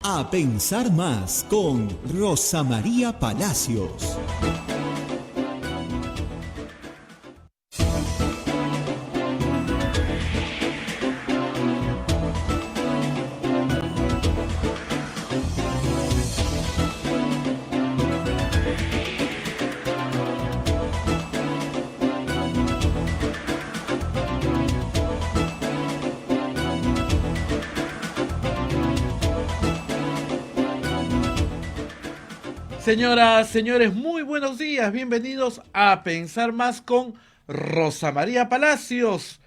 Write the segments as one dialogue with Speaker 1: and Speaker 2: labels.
Speaker 1: A pensar más con Rosa María Palacios.
Speaker 2: Señoras, señores, muy buenos días. Bienvenidos a Pensar Más con Rosa María Palacios.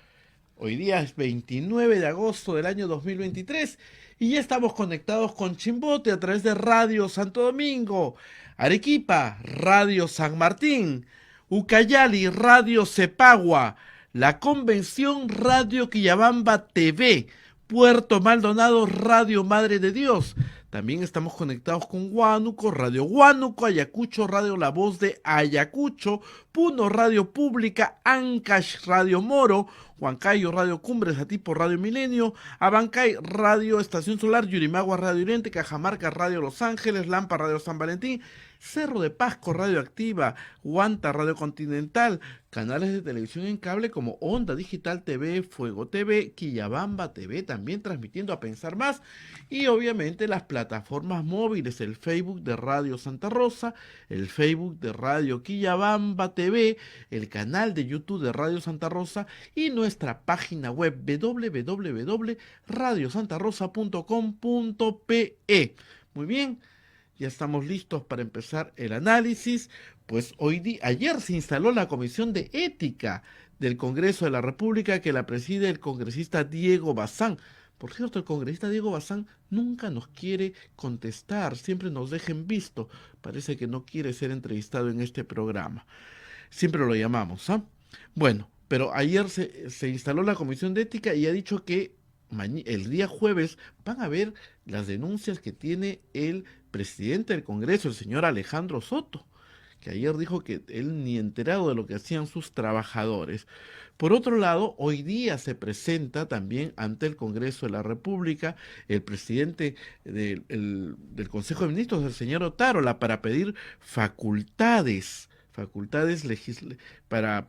Speaker 2: Hoy día es 29 de agosto del año 2023 y ya estamos conectados con Chimbote a través de Radio Santo Domingo, Arequipa, Radio San Martín, Ucayali, Radio Cepagua, La Convención, Radio Quillabamba TV, Puerto Maldonado, Radio Madre de Dios. También estamos conectados con Huánuco, Radio Huánuco, Ayacucho, Radio La Voz de Ayacucho, Puno, Radio Pública, Ancash, Radio Moro, Huancayo, Radio Cumbres, Atipo, Radio Milenio, Abancay, Radio Estación Solar, Yurimagua, Radio Oriente, Cajamarca, Radio Los Ángeles, Lampa, Radio San Valentín, Cerro de Pasco, Radio Activa, Huanta, Radio Continental, canales de televisión en cable como Onda Digital TV, Fuego TV, Quillabamba TV, también transmitiendo a Pensar Más, y obviamente las plataformas móviles, el Facebook de Radio Santa Rosa, el Facebook de Radio Quillabamba TV, el canal de YouTube de Radio Santa Rosa y nuestra página web www.radiosantarosa.com.pe. Muy bien. Ya estamos listos para empezar el análisis, pues ayer se instaló la Comisión de Ética del Congreso de la República que la preside el congresista Diego Bazán. Por cierto, el congresista Diego Bazán nunca nos quiere contestar, siempre nos deja en visto. Parece que no quiere ser entrevistado en este programa. Siempre lo llamamos, ¿ah? Bueno, pero ayer se instaló la Comisión de Ética y ha dicho que el día jueves van a ver las denuncias que tiene el presidente del Congreso, el señor Alejandro Soto, que ayer dijo que él ni enterado de lo que hacían sus trabajadores. Por otro lado, hoy día se presenta también ante el Congreso de la República el presidente del Consejo de Ministros, el señor Otárola, para pedir facultades para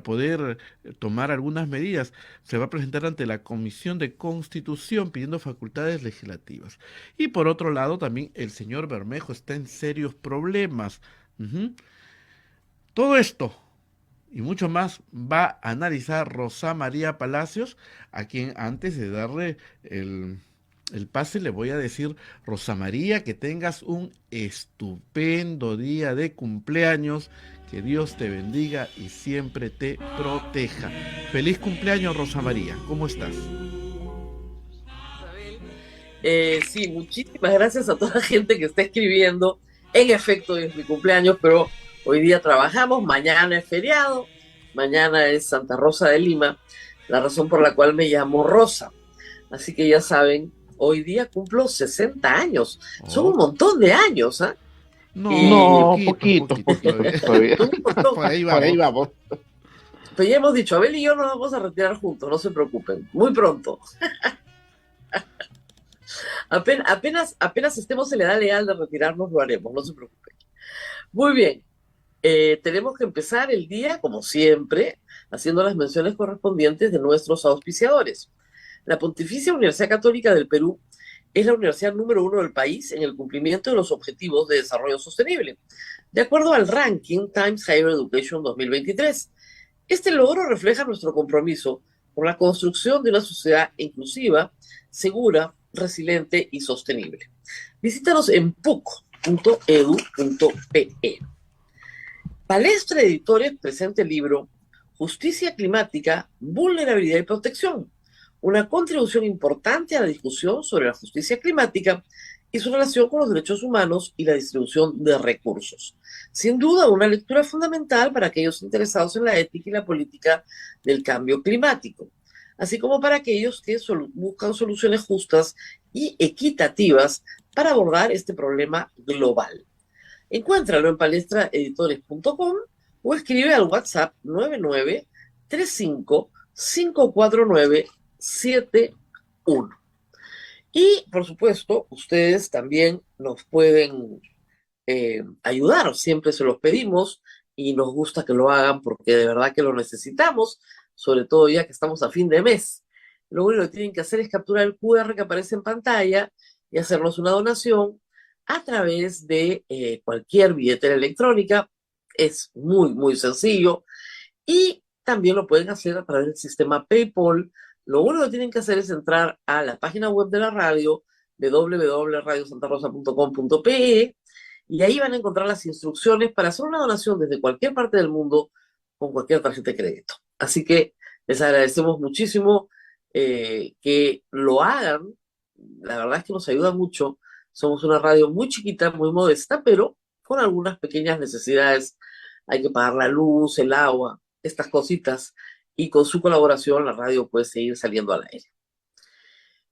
Speaker 2: poder tomar algunas medidas. Se va a presentar ante la Comisión de Constitución pidiendo facultades legislativas. Y por otro lado, también el señor Bermejo está en serios problemas. Todo esto y mucho más va a analizar Rosa María Palacios, a quien antes de darle el pase le voy a decir: Rosa María, que tengas un estupendo día de cumpleaños, que Dios te bendiga y siempre te proteja. Feliz cumpleaños, Rosa María, ¿cómo estás?
Speaker 3: Sí, muchísimas gracias a toda la gente que está escribiendo. En efecto, es mi cumpleaños, pero hoy día trabajamos, mañana es feriado, mañana es Santa Rosa de Lima, la razón por la cual me llamo Rosa. Así que ya saben, hoy día cumplo 60 años. Son un montón de años, ¿ah?
Speaker 2: No, poquito todavía.
Speaker 3: Por ahí vamos. Pero ya hemos dicho, Abel y yo nos vamos a retirar juntos, no se preocupen, muy pronto. Apenas estemos en la edad legal de retirarnos, lo haremos, no se preocupen. Muy bien, tenemos que empezar el día, como siempre, haciendo las menciones correspondientes de nuestros auspiciadores. La Pontificia Universidad Católica del Perú es la universidad número 1 del país en el cumplimiento de los Objetivos de Desarrollo Sostenible, de acuerdo al ranking Times Higher Education 2023. Este logro refleja nuestro compromiso con la construcción de una sociedad inclusiva, segura, resiliente y sostenible. Visítanos en puc.edu.pe. Palestra Editores presenta el libro Justicia Climática, Vulnerabilidad y Protección, una contribución importante a la discusión sobre la justicia climática y su relación con los derechos humanos y la distribución de recursos. Sin duda, una lectura fundamental para aquellos interesados en la ética y la política del cambio climático, así como para aquellos que buscan soluciones justas y equitativas para abordar este problema global. Encuéntralo en palestraeditores.com o escribe al WhatsApp 9935 549 71. Y, por supuesto, ustedes también nos pueden ayudar, siempre se los pedimos y nos gusta que lo hagan porque de verdad que lo necesitamos, sobre todo ya que estamos a fin de mes. Lo único que tienen que hacer es capturar el QR que aparece en pantalla y hacernos una donación a través de cualquier billetera electrónica. Es muy, muy sencillo y también lo pueden hacer a través del sistema PayPal. Lo único que tienen que hacer es entrar a la página web de la radio, www.radiosantarosa.com.pe, y ahí van a encontrar las instrucciones para hacer una donación desde cualquier parte del mundo con cualquier tarjeta de crédito. Así que les agradecemos muchísimo que lo hagan. La verdad es que nos ayuda mucho. Somos una radio muy chiquita, muy modesta, pero con algunas pequeñas necesidades. Hay que pagar la luz, el agua, estas cositas. Y con su colaboración la radio puede seguir saliendo al aire.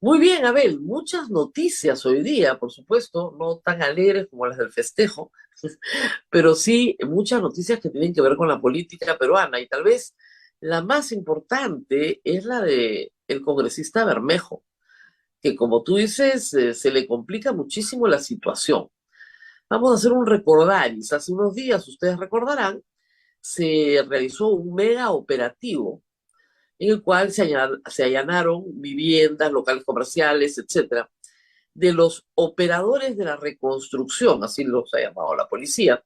Speaker 3: Muy bien, Abel, muchas noticias hoy día, por supuesto, no tan alegres como las del festejo, pero sí muchas noticias que tienen que ver con la política peruana y tal vez la más importante es la de el congresista Bermejo, que como tú dices, se le complica muchísimo la situación. Vamos a hacer un recordaris. Hace unos días, ustedes recordarán, se realizó un mega operativo en el cual se allanaron viviendas, locales comerciales, etcétera, de los operadores de la reconstrucción, así los ha llamado la policía,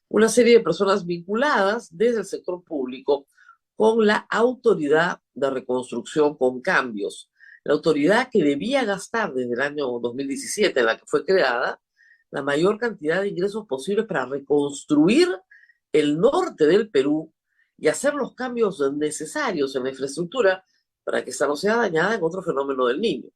Speaker 3: una serie de personas vinculadas desde el sector público con la autoridad de reconstrucción con cambios. La autoridad que debía gastar desde el año 2017, en la que fue creada, la mayor cantidad de ingresos posibles para reconstruir el norte del Perú y hacer los cambios necesarios en la infraestructura para que esta no sea dañada en otro fenómeno del niño.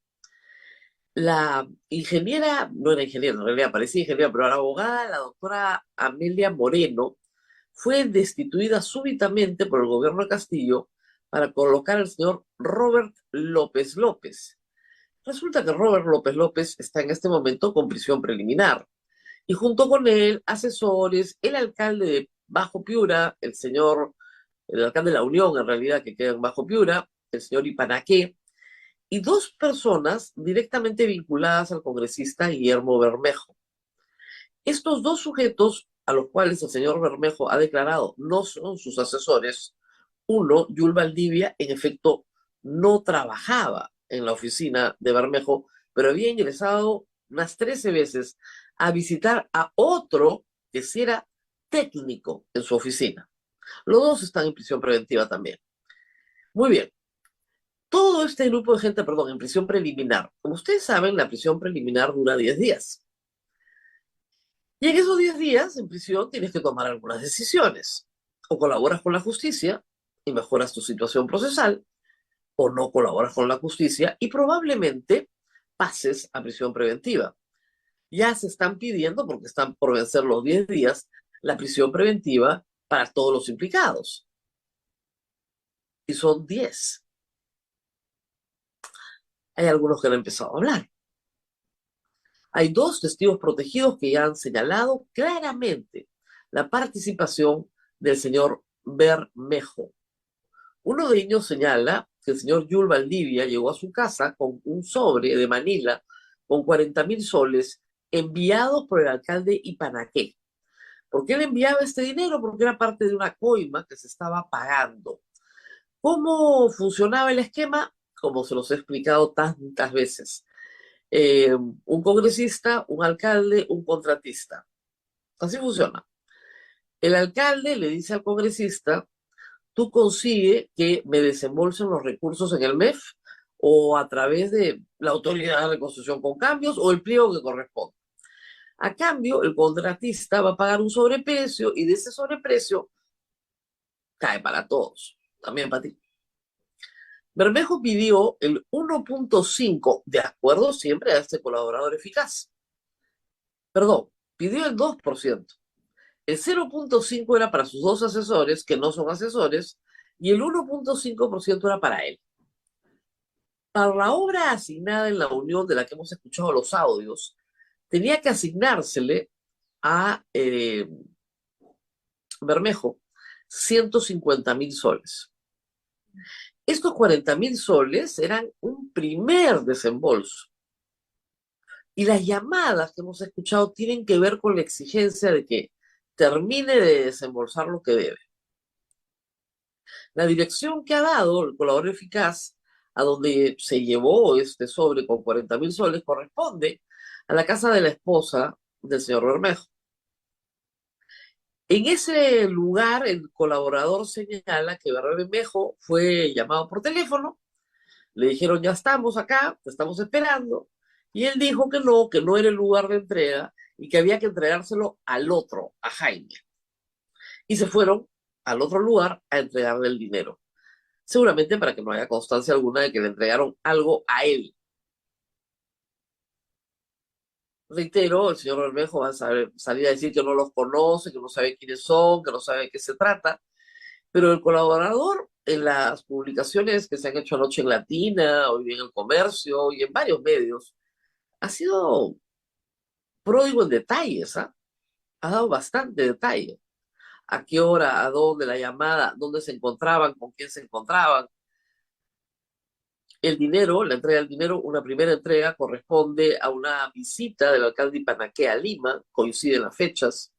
Speaker 3: La ingeniera, no era ingeniera, en realidad parecía ingeniera, pero era abogada, la doctora Amelia Moreno, fue destituida súbitamente por el gobierno de Castillo para colocar al señor Robert López López. Resulta que Robert López López está en este momento con prisión preliminar y junto con él asesores, el alcalde de Bajo Piura, el alcalde de La Unión en realidad que queda en Bajo Piura, el señor Ipanaqué, y dos personas directamente vinculadas al congresista Guillermo Bermejo. Estos dos sujetos, a los cuales el señor Bermejo ha declarado no son sus asesores, uno, Yul Valdivia, en efecto no trabajaba en la oficina de Bermejo, pero había ingresado unas 13 veces a visitar a otro que sí era técnico en su oficina. Los dos están en prisión preventiva también. Muy bien. Todo este grupo de gente, perdón, en prisión preliminar. Como ustedes saben, la prisión preliminar dura 10 días. Y en esos 10 días en prisión tienes que tomar algunas decisiones. O colaboras con la justicia y mejoras tu situación procesal, o no colaboras con la justicia y probablemente pases a prisión preventiva. Ya se están pidiendo, porque están por vencer los 10 días, la prisión preventiva para todos los implicados. Y son 10. Hay algunos que han empezado a hablar. Hay dos testigos protegidos que ya han señalado claramente la participación del señor Bermejo. Uno de ellos señala que el señor Yul Valdivia llegó a su casa con un sobre de Manila con 40.000 soles enviados por el alcalde Ipanaqué. ¿Por qué le enviaba este dinero? Porque era parte de una coima que se estaba pagando. ¿Cómo funcionaba el esquema? Como se los he explicado tantas veces. Un congresista, un alcalde, un contratista. Así funciona. El alcalde le dice al congresista, tú consigue que me desembolsen los recursos en el MEF o a través de la Autoridad de Reconstrucción con Cambios o el pliego que corresponde. A cambio, el contratista va a pagar un sobreprecio y de ese sobreprecio cae para todos, también para ti. Bermejo pidió el 1.5, de acuerdo siempre a este colaborador eficaz. Perdón, pidió el 2%. El 0.5 era para sus dos asesores, que no son asesores, y el 1.5% era para él. Para la obra asignada en la unión de la que hemos escuchado los audios, tenía que asignársele a Bermejo 150.000 soles. Estos 40.000 soles eran un primer desembolso. Y las llamadas que hemos escuchado tienen que ver con la exigencia de que termine de desembolsar lo que debe. La dirección que ha dado el colaborador eficaz, a donde se llevó este sobre con 40.000 soles, corresponde a la casa de la esposa del señor Bermejo. En ese lugar, el colaborador señala que Bermejo fue llamado por teléfono, le dijeron, ya estamos acá, te estamos esperando, y él dijo que no era el lugar de entrega y que había que entregárselo al otro, a Jaime. Y se fueron al otro lugar a entregarle el dinero, seguramente para que no haya constancia alguna de que le entregaron algo a él. Reitero, el señor Bermejo va a salir a decir que no los conoce, que no sabe quiénes son, que no sabe de qué se trata, pero el colaborador en las publicaciones que se han hecho anoche en Latina, hoy en El Comercio y en varios medios, ha sido pródigo en detalles, ¿ah? Ha dado bastante detalle. A qué hora, a dónde la llamada, dónde se encontraban, con quién se encontraban. El dinero, la entrega del dinero, una primera entrega corresponde a una visita del alcalde Ipanaque a Lima, coinciden las fechas,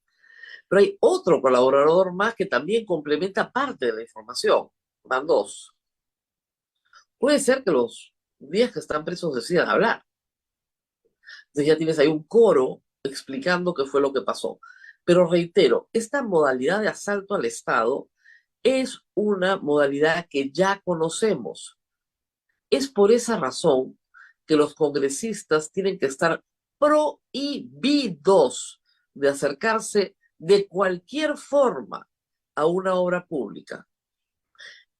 Speaker 3: pero hay otro colaborador más que también complementa parte de la información. Van dos. Puede ser que los días que están presos decidan hablar. Entonces ya tienes ahí un coro explicando qué fue lo que pasó. Pero reitero, esta modalidad de asalto al Estado es una modalidad que ya conocemos. Es por esa razón que los congresistas tienen que estar prohibidos de acercarse de cualquier forma a una obra pública.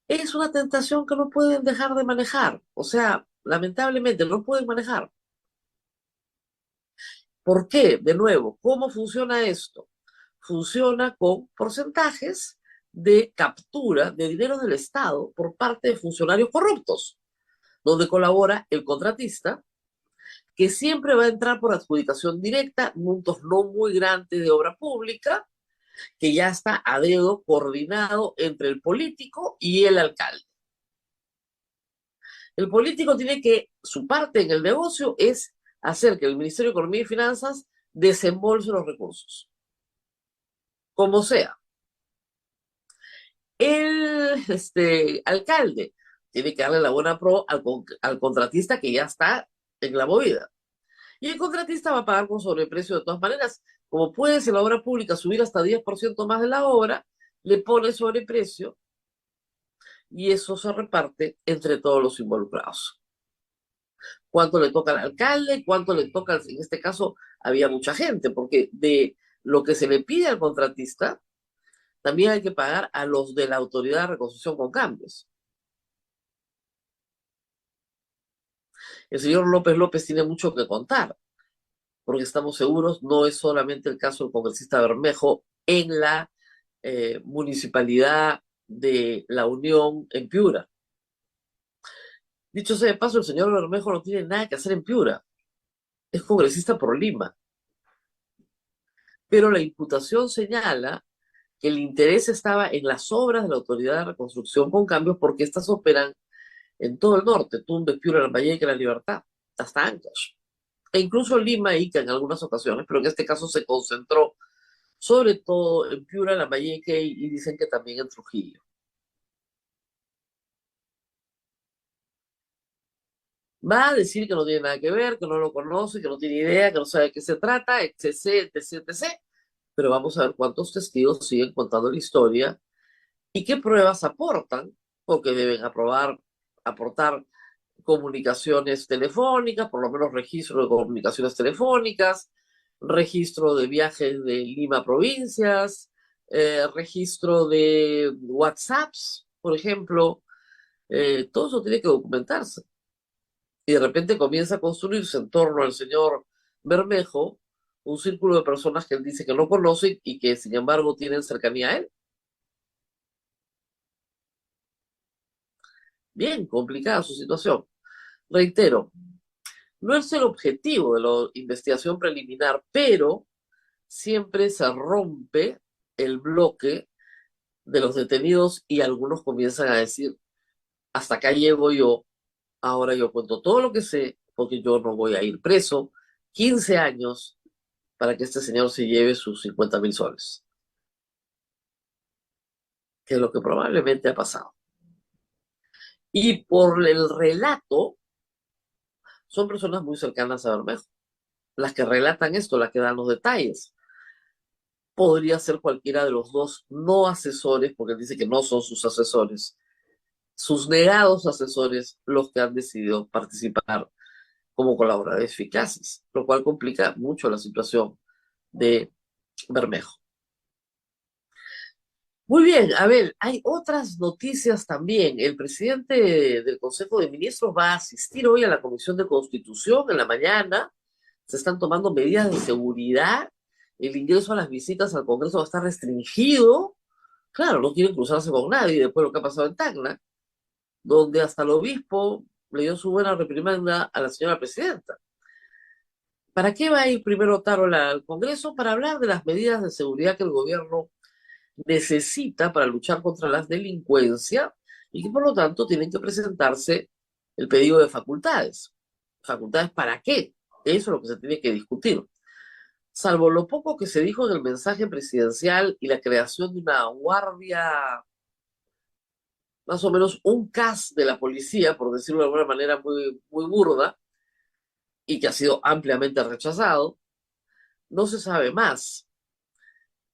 Speaker 3: Es una tentación que no pueden dejar de manejar. O sea, lamentablemente no pueden manejar. ¿Por qué? De nuevo, ¿cómo funciona esto? Funciona con porcentajes de captura de dinero del Estado por parte de funcionarios corruptos, donde colabora el contratista, que siempre va a entrar por adjudicación directa, montos no muy grandes de obra pública, que ya está a dedo coordinado entre el político y el alcalde. El político tiene que, su parte en el negocio es hacer que el Ministerio de Economía y Finanzas desembolse los recursos, como sea. El alcalde tiene que darle la buena pro al contratista que ya está en la movida. Y el contratista va a pagar con sobreprecio de todas maneras. Como puede, si la obra pública subir hasta 10% más de la obra, le pone sobreprecio y eso se reparte entre todos los involucrados. ¿Cuánto le toca al alcalde? ¿Cuánto le toca? En este caso, había mucha gente, porque de lo que se le pide al contratista, también hay que pagar a los de la Autoridad de Reconstrucción con Cambios. El señor López López tiene mucho que contar, porque estamos seguros, no es solamente el caso del congresista Bermejo en la municipalidad de La Unión en Piura. Dicho sea de paso, el señor Bermejo no tiene nada que hacer en Piura. Es congresista por Lima. Pero la imputación señala que el interés estaba en las obras de la Autoridad de Reconstrucción con Cambios porque estas operan en todo el norte, Tumbes, Piura, Lambayeque, La Libertad, hasta Ancash. E incluso Lima y Ica en algunas ocasiones, pero en este caso se concentró sobre todo en Piura, Lambayeque y dicen que también en Trujillo. Va a decir que no tiene nada que ver, que no lo conoce, que no tiene idea, que no sabe de qué se trata, etc, etc, etc. Pero vamos a ver cuántos testigos siguen contando la historia y qué pruebas aportan, porque deben aportar comunicaciones telefónicas, por lo menos registro de comunicaciones telefónicas, registro de viajes de Lima a provincias, registro de WhatsApps, por ejemplo. Todo eso tiene que documentarse. Y de repente comienza a construirse en torno al señor Bermejo un círculo de personas que él dice que no conoce y que sin embargo tienen cercanía a él. Bien complicada su situación. Reitero, no es el objetivo de la investigación preliminar, pero siempre se rompe el bloque de los detenidos y algunos comienzan a decir, hasta acá llego yo, ahora yo cuento todo lo que sé, porque yo no voy a ir preso, 15 años para que este señor se lleve sus 50.000 soles, que es lo que probablemente ha pasado. Y por el relato, son personas muy cercanas a Bermejo, las que relatan esto, las que dan los detalles. Podría ser cualquiera de los dos no asesores, porque él dice que no son sus asesores, sus negados asesores los que han decidido participar como colaboradores eficaces, lo cual complica mucho la situación de Bermejo. Muy bien, a ver, hay otras noticias también. El presidente del Consejo de Ministros va a asistir hoy a la Comisión de Constitución en la mañana. Se están tomando medidas de seguridad. El ingreso a las visitas al Congreso va a estar restringido. Claro, no quieren cruzarse con nadie después de lo que ha pasado en Tacna, donde hasta el obispo le dio su buena reprimenda a la señora presidenta. ¿Para qué va a ir primero Tarola al Congreso? Para hablar de las medidas de seguridad que el gobierno necesita para luchar contra la delincuencia y que por lo tanto tienen que presentarse el pedido de facultades. ¿Facultades para qué? Eso es lo que se tiene que discutir. Salvo lo poco que se dijo en el mensaje presidencial y la creación de una guardia, más o menos un CAS de la policía, por decirlo de alguna manera muy, muy burda, y que ha sido ampliamente rechazado, no se sabe más.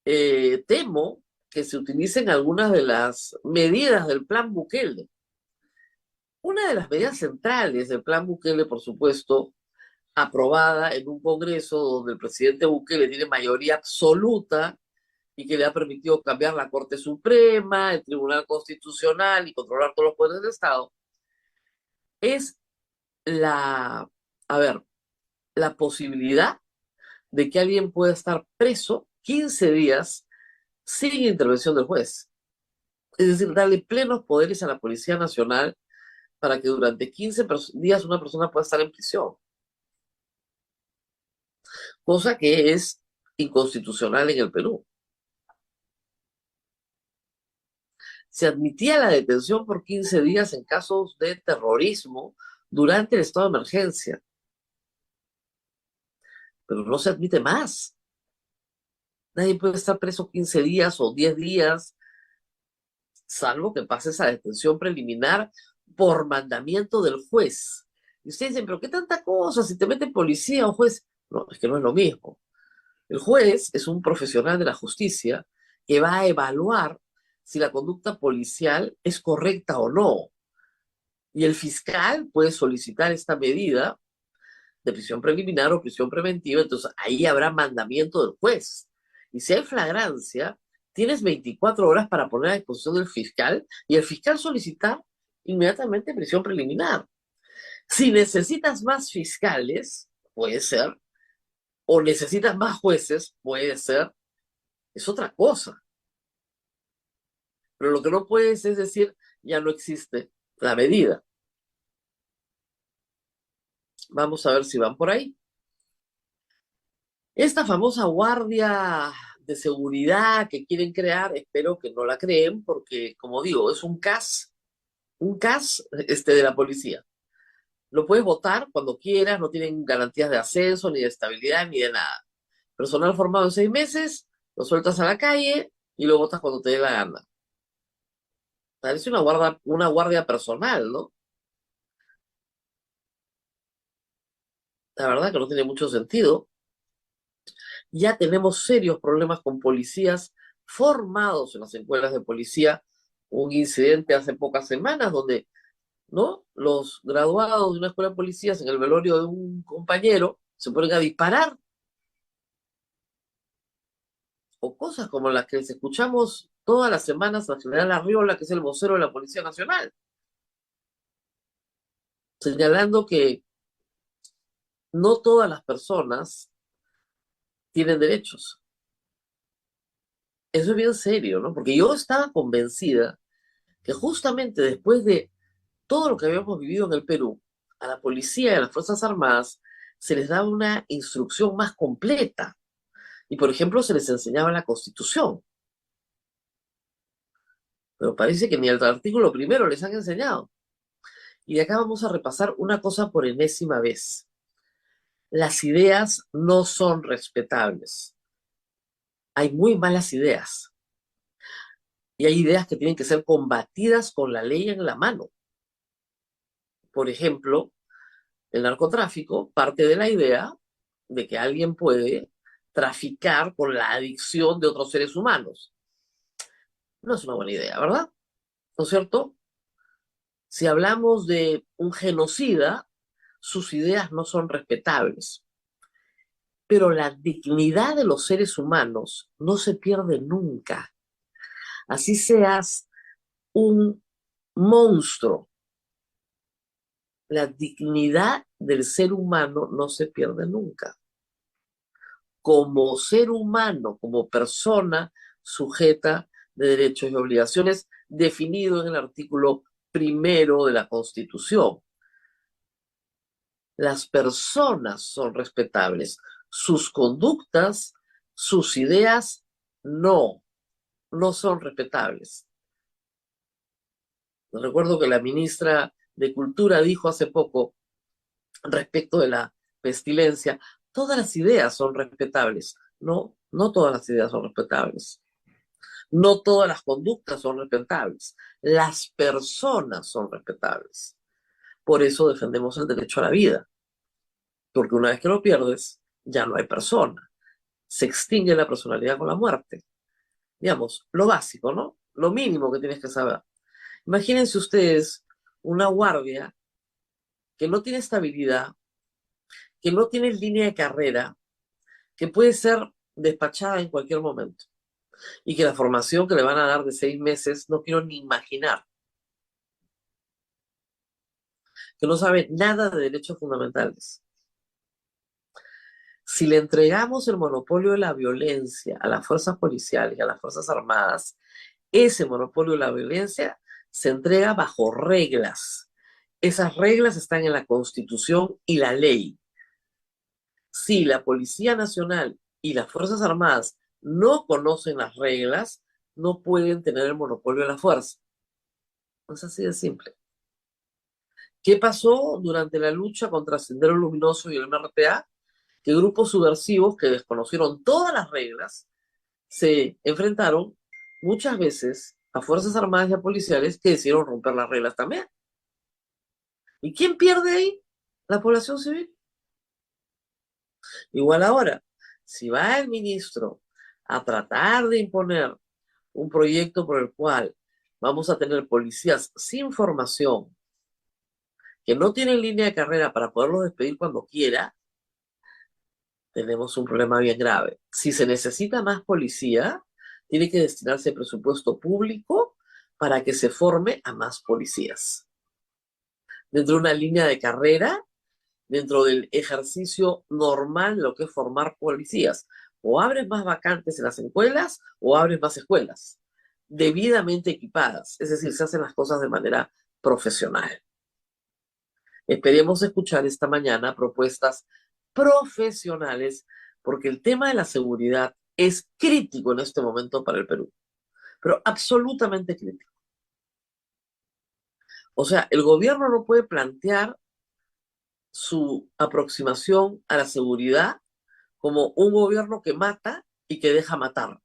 Speaker 3: Temo que se utilicen algunas de las medidas del plan Bukele. Una de las medidas centrales del plan Bukele, por supuesto, aprobada en un Congreso donde el presidente Bukele tiene mayoría absoluta y que le ha permitido cambiar la Corte Suprema, el Tribunal Constitucional y controlar todos los poderes del Estado, es la, a ver, la posibilidad de que alguien pueda estar preso 15 días sin intervención del juez. Es decir, darle plenos poderes a la Policía Nacional para que durante 15 días una persona pueda estar en prisión. Cosa que es inconstitucional en el Perú. Se admitía la detención por 15 días en casos de terrorismo durante el estado de emergencia, pero no se admite más. Nadie puede estar preso 15 días o 10 días, salvo que pase esa detención preliminar por mandamiento del juez. Y ustedes dicen, pero ¿qué tanta cosa? Si te mete policía o juez. No, es que no es lo mismo. El juez es un profesional de la justicia que va a evaluar si la conducta policial es correcta o no. Y el fiscal puede solicitar esta medida de prisión preliminar o prisión preventiva, entonces ahí habrá mandamiento del juez. Y si hay flagrancia, tienes 24 horas para poner a disposición del fiscal y el fiscal solicitar inmediatamente prisión preliminar. Si necesitas más fiscales, puede ser, o necesitas más jueces, puede ser, es otra cosa. Pero lo que no puedes es decir, ya no existe la medida. Vamos a ver si van por ahí. Esta famosa guardia de seguridad que quieren crear, espero que no la creen, porque, como digo, es un CAS de la policía. Lo puedes votar cuando quieras, no tienen garantías de ascenso, ni de estabilidad, ni de nada. Personal formado en 6 meses, lo sueltas a la calle y lo votas cuando te dé la gana. Parece una guardia personal, ¿no? La verdad que no tiene mucho sentido. Ya tenemos serios problemas con policías formados en las escuelas de policía. Un incidente hace pocas semanas donde, ¿no?, los graduados de una escuela de policías en el velorio de un compañero se ponen a disparar. O cosas como las que les escuchamos todas las semanas al general Arriola, que es el vocero de la Policía Nacional, señalando que no todas las personas tienen derechos. Eso es bien serio, ¿no? Porque yo estaba convencida que justamente después de todo lo que habíamos vivido en el Perú, a la policía y a las Fuerzas Armadas se les daba una instrucción más completa. Y, por ejemplo, se les enseñaba la Constitución. Pero parece que ni el artículo primero les han enseñado. Y de acá vamos a repasar una cosa por enésima vez. Las ideas no son respetables. Hay muy malas ideas. Y hay ideas que tienen que ser combatidas con la ley en la mano. Por ejemplo, el narcotráfico parte de la idea de que alguien puede traficar con la adicción de otros seres humanos. No es una buena idea, ¿verdad? ¿No es cierto? Si hablamos de un genocida, sus ideas no son respetables. Pero la dignidad de los seres humanos no se pierde nunca. Así seas un monstruo, la dignidad del ser humano no se pierde nunca. Como ser humano, como persona sujeta de derechos y obligaciones definido en el artículo 1 de la Constitución. Las personas son respetables, sus conductas, sus ideas no son respetables. Recuerdo que la ministra de Cultura dijo hace poco respecto de la pestilencia, todas las ideas son respetables. No, no todas las ideas son respetables. No todas las conductas son respetables. Las personas son respetables. Por eso defendemos el derecho a la vida. Porque una vez que lo pierdes, ya no hay persona. Se extingue la personalidad con la muerte. Digamos, lo básico, ¿no? Lo mínimo que tienes que saber. Imagínense ustedes una guardia que no tiene estabilidad, que no tiene línea de carrera, que puede ser despachada en cualquier momento y que la formación que le van a dar de 6 meses no quiero ni imaginar, que no sabe nada de derechos fundamentales. Si le entregamos el monopolio de la violencia a las fuerzas policiales y a las fuerzas armadas, ese monopolio de la violencia se entrega bajo reglas. Esas reglas están en la Constitución y la ley. Si la Policía Nacional y las Fuerzas Armadas no conocen las reglas, no pueden tener el monopolio de la fuerza. Es así de simple. ¿Qué pasó durante la lucha contra Sendero Luminoso y el MRTA? Que grupos subversivos que desconocieron todas las reglas se enfrentaron muchas veces a Fuerzas Armadas y a policiales que decidieron romper las reglas también. ¿Y quién pierde ahí? La población civil. Igual ahora, si va el ministro a tratar de imponer un proyecto por el cual vamos a tener policías sin formación, que no tienen línea de carrera para poderlos despedir cuando quiera, tenemos un problema bien grave. Si se necesita más policía, tiene que destinarse presupuesto público para que se forme a más policías. Dentro de una línea de carrera, dentro del ejercicio normal, lo que es formar policías. O abres más vacantes en las escuelas o abres más escuelas debidamente equipadas. Es decir, se hacen las cosas de manera profesional. Esperemos escuchar esta mañana propuestas profesionales, porque el tema de la seguridad es crítico en este momento para el Perú, pero absolutamente crítico. O sea, el gobierno no puede plantear su aproximación a la seguridad como un gobierno que mata y que deja matar.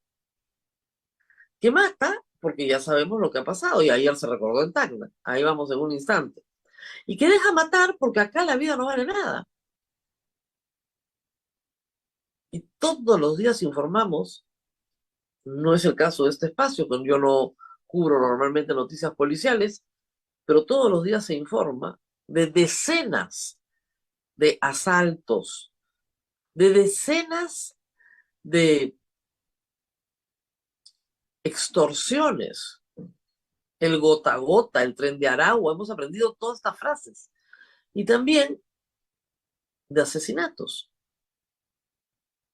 Speaker 3: Que mata, porque ya sabemos lo que ha pasado, y ayer se recordó en Tacna, ahí vamos en un instante. Y que deja matar porque acá la vida no vale nada. Y todos los días informamos, no es el caso de este espacio, donde yo no cubro normalmente noticias policiales, pero todos los días se informa de decenas de asaltos, de decenas de extorsiones, el gota a gota, el tren de Aragua, hemos aprendido todas estas frases. Y también de asesinatos.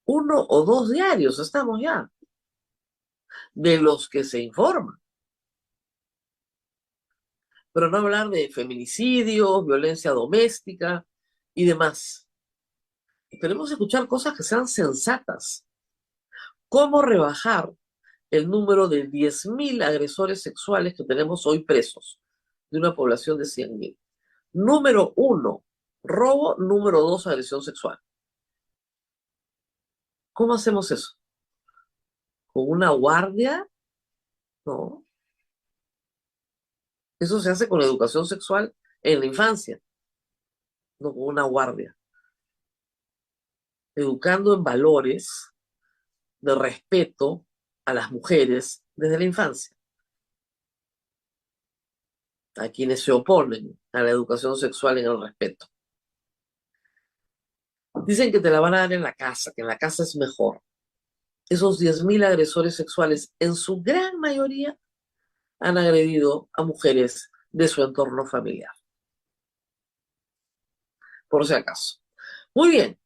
Speaker 3: 1 o 2 diarios estamos ya, de los que se informa. Pero no hablar de feminicidios, violencia doméstica y demás. Queremos escuchar cosas que sean sensatas. ¿Cómo rebajar el número de 10.000 agresores sexuales que tenemos hoy presos de una población de 100.000? Número 1, robo. Número 2, agresión sexual. ¿Cómo hacemos eso? ¿Con una guardia? No. Eso se hace con la educación sexual en la infancia, no con una guardia. Educando en valores de respeto a las mujeres desde la infancia. A quienes se oponen a la educación sexual en el respeto. Dicen que te la van a dar en la casa, que en la casa es mejor. Esos 10.000 agresores sexuales, en su gran mayoría, han agredido a mujeres de su entorno familiar. Por si acaso. Muy bien.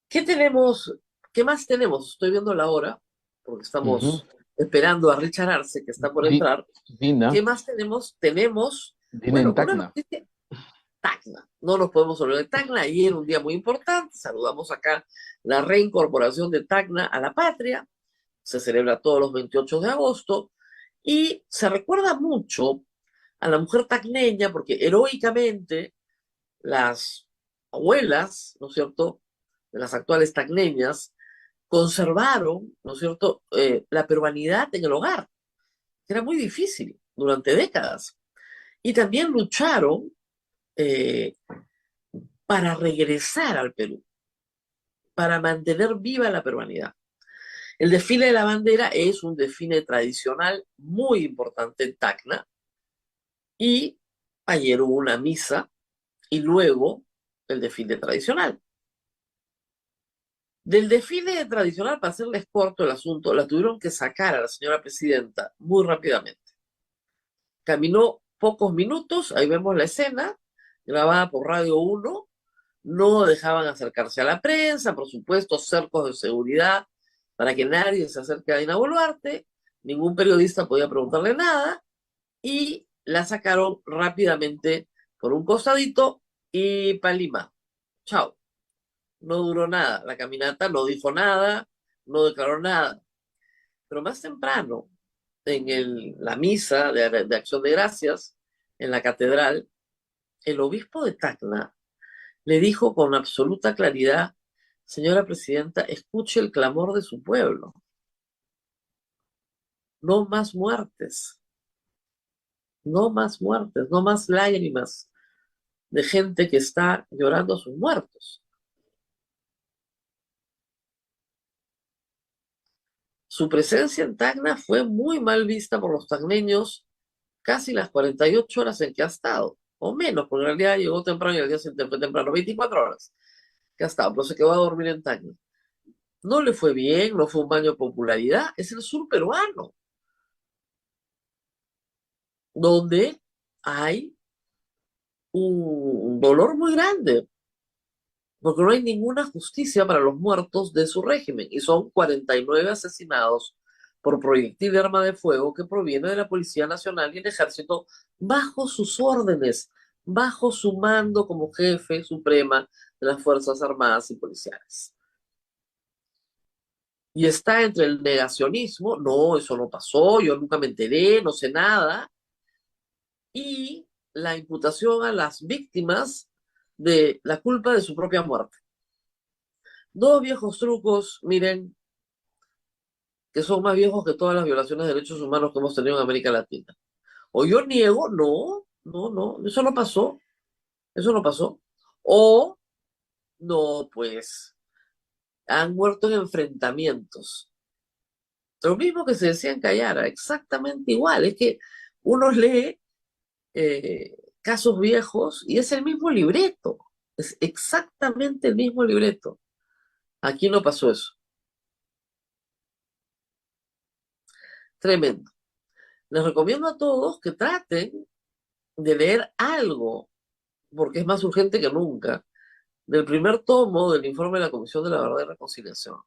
Speaker 3: ¿Qué tenemos? ¿Qué más tenemos? Estoy viendo la hora, porque estamos esperando a Richard Arce, que está por entrar.
Speaker 4: Dina,
Speaker 3: ¿Qué más tenemos? Tenemos,
Speaker 4: Dina
Speaker 3: bueno,
Speaker 4: en
Speaker 3: una
Speaker 4: Tacna.
Speaker 3: noticia. Tacna. No nos podemos olvidar de Tacna. Ayer un día muy importante. Saludamos acá la reincorporación de Tacna a la patria. Se celebra todos los 28 de agosto. Y se recuerda mucho a la mujer tacneña, porque heroicamente las abuelas, ¿no es cierto?, de las actuales tacneñas, conservaron, ¿no es cierto?, la peruanidad en el hogar, que era muy difícil durante décadas. Y también lucharon eh, para regresar al Perú, para mantener viva la peruanidad. El desfile de la bandera es un desfile tradicional muy importante en Tacna, y ayer hubo una misa y luego el desfile tradicional. Del desfile tradicional, para hacerles corto el asunto, la tuvieron que sacar a la señora presidenta muy rápidamente. Caminó pocos minutos, ahí vemos la escena, grabada por Radio 1, no dejaban acercarse a la prensa, por supuesto, cercos de seguridad para que nadie se acerque a Dina Boluarte, ningún periodista podía preguntarle nada, y la sacaron rápidamente por un costadito y para Lima. Chao. No duró nada, la caminata no dijo nada, no declaró nada. Pero más temprano, en la misa de Acción de Gracias, en la catedral, el obispo de Tacna le dijo con absoluta claridad: señora presidenta, escuche el clamor de su pueblo. No más muertes, no más muertes, no más lágrimas de gente que está llorando a sus muertos. Su presencia en Tacna fue muy mal vista por los tacneños casi las 48 horas en que ha estado, o menos, porque en realidad llegó temprano y el día siguiente fue temprano, 24 horas que ha estado, pero se quedó a dormir en Tacna. No le fue bien, no fue un baño de popularidad, es el sur peruano, donde hay un dolor muy grande, porque no hay ninguna justicia para los muertos de su régimen, y son 49 asesinados por proyectil de arma de fuego que proviene de la Policía Nacional y el Ejército bajo sus órdenes, bajo su mando como jefe suprema de las Fuerzas Armadas y Policiales. Y está entre el negacionismo, no, eso no pasó, yo nunca me enteré, no sé nada, y la imputación a las víctimas de la culpa de su propia muerte. Dos viejos trucos, miren, que son más viejos que todas las violaciones de derechos humanos que hemos tenido en América Latina. O yo niego, no, eso no pasó, eso no pasó. O, no, pues, han muerto en enfrentamientos. Lo mismo que se decía en Cayara, exactamente igual. Es que uno lee casos viejos y es el mismo libreto, es exactamente el mismo libreto. Aquí no pasó eso. Tremendo. Les recomiendo a todos que traten de leer algo, porque es más urgente que nunca, del primer tomo del informe de la Comisión de la Verdad y Reconciliación.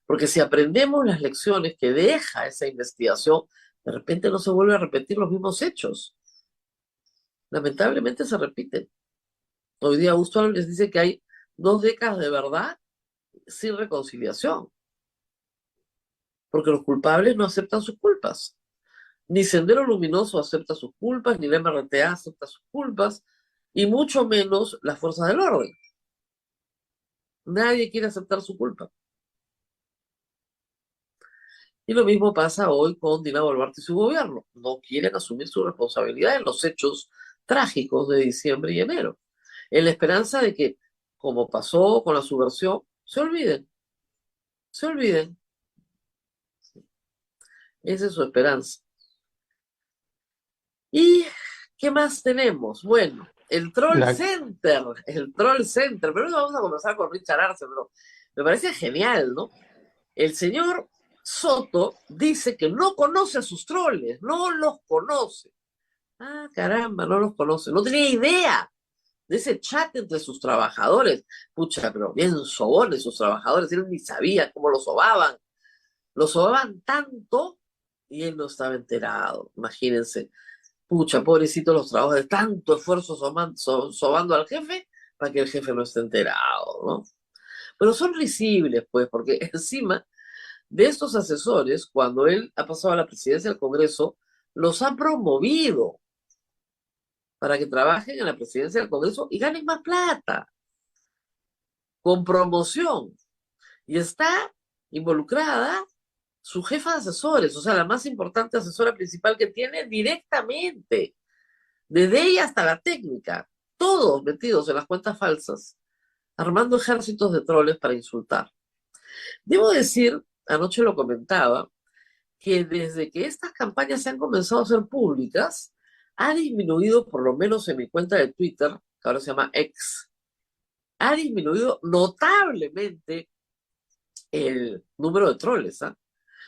Speaker 3: Porque si aprendemos las lecciones que deja esa investigación, de repente no se vuelven a repetir los mismos hechos. Lamentablemente se repiten. Hoy día Augusto Álvarez dice que hay 2 décadas de verdad sin reconciliación, porque los culpables no aceptan sus culpas. Ni Sendero Luminoso acepta sus culpas, ni la MRTA acepta sus culpas, y mucho menos las fuerzas del orden. Nadie quiere aceptar su culpa. Y lo mismo pasa hoy con Dina Boluarte y su gobierno. No quieren asumir su responsabilidad en los hechos trágicos de diciembre y enero, en la esperanza de que, como pasó con la subversión, se olviden, se olviden. Esa es su esperanza. ¿Y qué más tenemos? Bueno,
Speaker 4: La,
Speaker 3: El Troll Center. Pero vamos a conversar con Richard Arce, pero me parece genial, ¿no? El señor Soto dice que no conoce a sus troles, no los conoce. Ah, caramba, no los conoce. No tenía idea de ese chat entre sus trabajadores. Pucha, pero bien sobones sus trabajadores. Él ni sabía cómo los sobaban. Los sobaban tanto y él no estaba enterado. Imagínense. Pucha, pobrecitos los trabajadores. Tanto esfuerzo sobando al jefe para que el jefe no esté enterado, ¿no? Pero son risibles, pues, porque encima de estos asesores, cuando él ha pasado a la presidencia del Congreso, los ha promovido para que trabajen en la presidencia del Congreso y ganen más plata, con promoción. Y está involucrada su jefa de asesores, o sea, la más importante asesora principal que tiene directamente, desde ella hasta la técnica, todos metidos en las cuentas falsas, armando ejércitos de troles para insultar. Debo decir, anoche lo comentaba, que desde que estas campañas se han comenzado a ser públicas, ha disminuido, por lo menos en mi cuenta de Twitter, que ahora se llama X, ha disminuido notablemente el número de troles, ¿ah?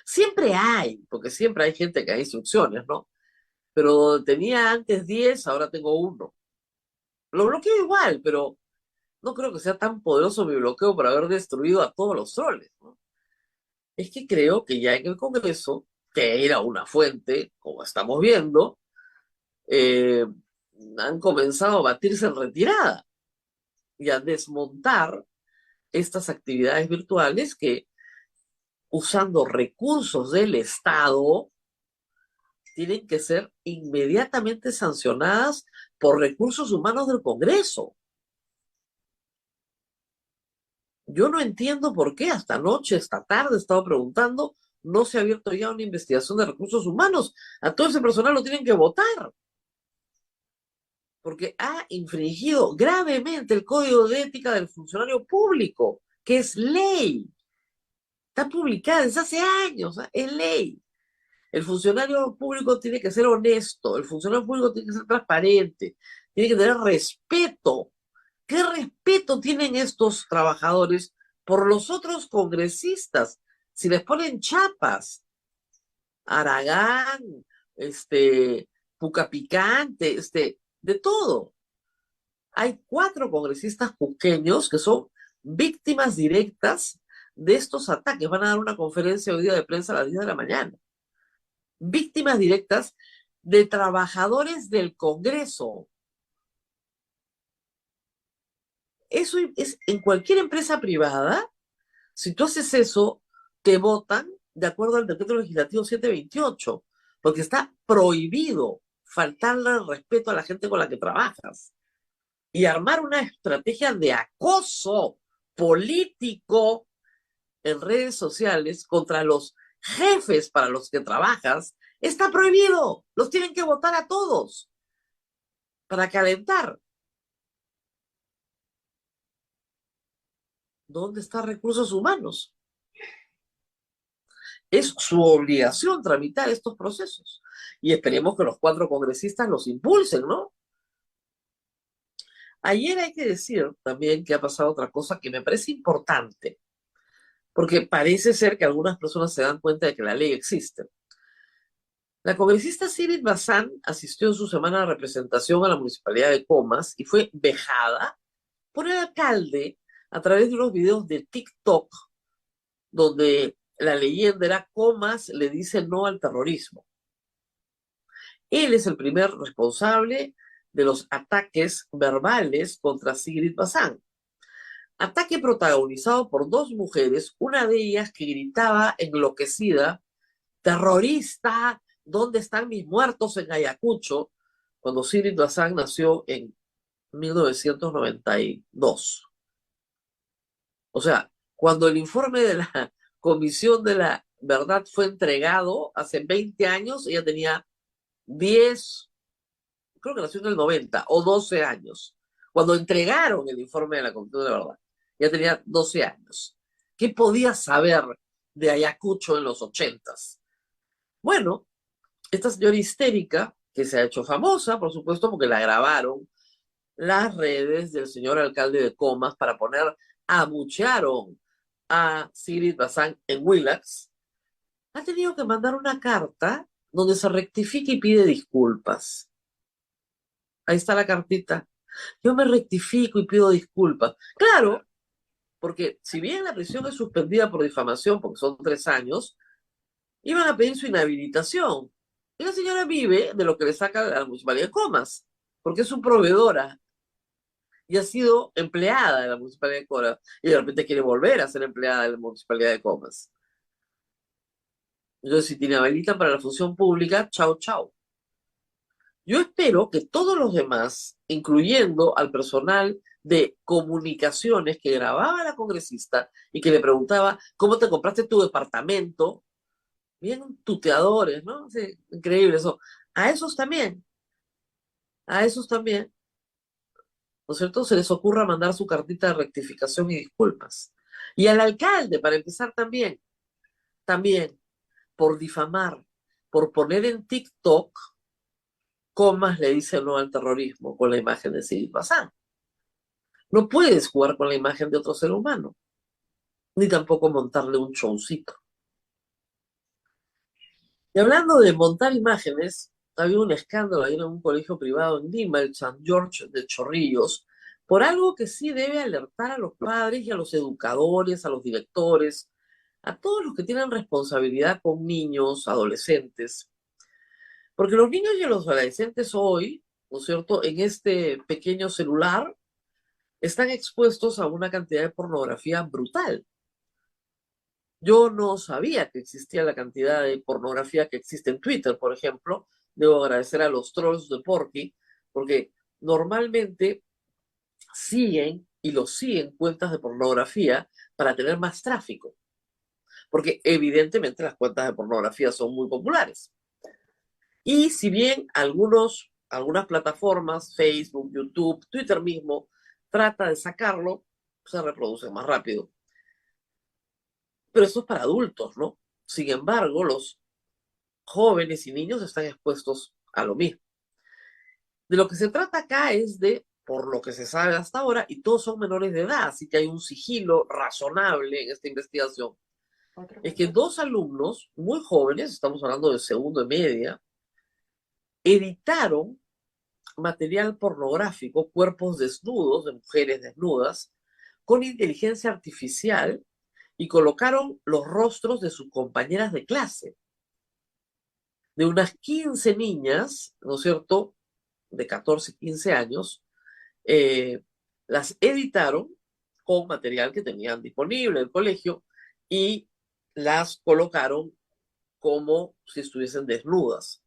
Speaker 3: Siempre hay, porque siempre hay gente que da instrucciones, ¿no? Pero donde tenía antes 10, ahora tengo uno. Lo bloqueo igual, pero no creo que sea tan poderoso mi bloqueo para haber destruido a todos los troles, ¿no? Es que creo que ya en el Congreso, que era una fuente, como estamos viendo, eh, han comenzado a batirse en retirada y a desmontar estas actividades virtuales que, usando recursos del Estado, tienen que ser inmediatamente sancionadas por recursos humanos del Congreso. Yo no entiendo por qué hasta anoche, esta tarde, he estado preguntando, no se ha abierto ya una investigación de recursos humanos. A todo ese personal lo tienen que votar, porque ha infringido gravemente el Código de Ética del Funcionario Público, que es ley. Está publicada desde hace años, ¿eh? Es ley. El funcionario público tiene que ser honesto, el funcionario público tiene que ser transparente, tiene que tener respeto. ¿Qué respeto tienen estos trabajadores por los otros congresistas? Si les ponen chapas, Aragán, Puca Picante, de todo. Hay 4 congresistas cusqueños que son víctimas directas de estos ataques. Van a dar una conferencia hoy día de prensa a las 10 de la mañana. Víctimas directas de trabajadores del Congreso. Eso es en cualquier empresa privada. Si tú haces eso, te votan de acuerdo al decreto legislativo 728, porque está prohibido faltarle el respeto a la gente con la que trabajas y armar una estrategia de acoso político en redes sociales contra los jefes para los que trabajas. Está prohibido. Los tienen que votar a todos para calentar. ¿Dónde están recursos humanos? Es su obligación tramitar estos procesos. Y esperemos que los 4 congresistas los impulsen, ¿no? Ayer hay que decir también que ha pasado otra cosa que me parece importante, porque parece ser que algunas personas se dan cuenta de que la ley existe. La congresista Sigrid Bazán asistió en su semana de representación a la municipalidad de Comas y fue vejada por el alcalde a través de unos videos de TikTok donde la leyenda era Comas le dice no al terrorismo. Él es el primer responsable de los ataques verbales contra Sigrid Bazán. Ataque protagonizado por 2 mujeres, una de ellas que gritaba enloquecida, terrorista, ¿dónde están mis muertos en Ayacucho? Cuando Sigrid Bazán nació en 1992. O sea, cuando el informe de la Comisión de la ¿verdad? Fue entregado hace 20 años, ella tenía 10, creo que nació en el 90 o 12 años. Cuando entregaron el informe de la Comisión de la Verdad, ella tenía 12 años. ¿Qué podía saber de Ayacucho en los 80s? Bueno, esta señora histérica, que se ha hecho famosa, por supuesto, porque la grabaron las redes del señor alcalde de Comas para poner, abuchearon a Sigrid Bazán en Willax, ha tenido que mandar una carta donde se rectifica y pide disculpas. Ahí está la cartita. Yo me rectifico y pido disculpas. Claro, porque si bien la prisión es suspendida por difamación, porque son 3 años, iban a pedir su inhabilitación. Y la señora vive de lo que le saca a la Municipalidad de Comas, porque es su proveedora y ha sido empleada de la Municipalidad de Comas y de repente quiere volver a ser empleada de la Municipalidad de Comas. Entonces, si te inhabilitan para la función pública, chao, chao. Yo espero que todos los demás, incluyendo al personal de comunicaciones que grababa a la congresista y que le preguntaba, ¿cómo te compraste tu departamento? Bien tuteadores, ¿no? Sí, increíble eso. A esos también, a esos también, ¿no es cierto? Se les ocurra mandar su cartita de rectificación y disculpas. Y al alcalde, para empezar también, por difamar, por poner en TikTok, Comas le dice no al terrorismo con la imagen de Sigrid Bazán. No puedes jugar con la imagen de otro ser humano, ni tampoco montarle un showcito. Y hablando de montar imágenes, había un escándalo ahí en un colegio privado en Lima, el San George de Chorrillos, por algo que sí debe alertar a los padres y a los educadores, a los directores, a todos los que tienen responsabilidad con niños, adolescentes. Porque los niños y los adolescentes hoy, ¿no es cierto?, en este pequeño celular, están expuestos a una cantidad de pornografía brutal. Yo no sabía que existía la cantidad de pornografía que existe en Twitter, por ejemplo. Debo agradecer a los trolls de Porky, porque normalmente siguen y los siguen cuentas de pornografía para tener más tráfico, porque evidentemente las cuentas de pornografía son muy populares. Y si bien algunas plataformas, Facebook, YouTube, Twitter mismo, trata de sacarlo, se reproduce más rápido. Pero eso es para adultos, ¿no? Sin embargo, los jóvenes y niños están expuestos a lo mismo. De lo que se trata acá es de, por lo que se sabe hasta ahora, y todos son menores de edad, así que hay un sigilo razonable en esta investigación, es que 2 alumnos muy jóvenes, estamos hablando de segundo y media, editaron material pornográfico, cuerpos desnudos de mujeres desnudas, con inteligencia artificial y colocaron los rostros de sus compañeras de clase, de unas 15 niñas, ¿no es cierto?, de 14, 15 años, las editaron con material que tenían disponible en el colegio y las colocaron como si estuviesen desnudas.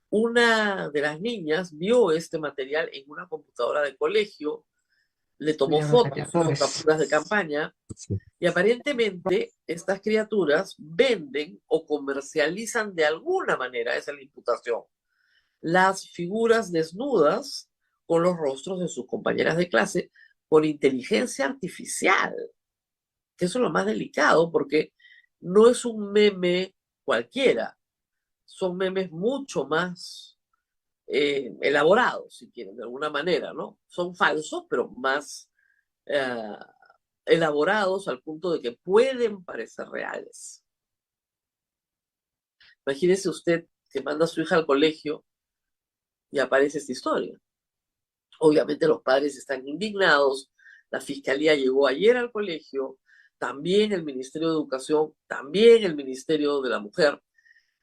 Speaker 3: Una de las niñas vio este material en una computadora de colegio, le tomó fotos, hizo capturas de campaña y aparentemente estas criaturas venden o comercializan de alguna manera, esa es la imputación, las figuras desnudas con los rostros de sus compañeras de clase con inteligencia artificial, que eso es lo más delicado porque no es un meme cualquiera, son memes mucho más elaborados, si quieren, de alguna manera, ¿no? Son falsos, pero más eh, elaborados al punto de que pueden parecer reales. Imagínese usted que manda a su hija al colegio y aparece esta historia. Obviamente los padres están indignados, la fiscalía llegó ayer al colegio, también el Ministerio de Educación, también el Ministerio de la Mujer,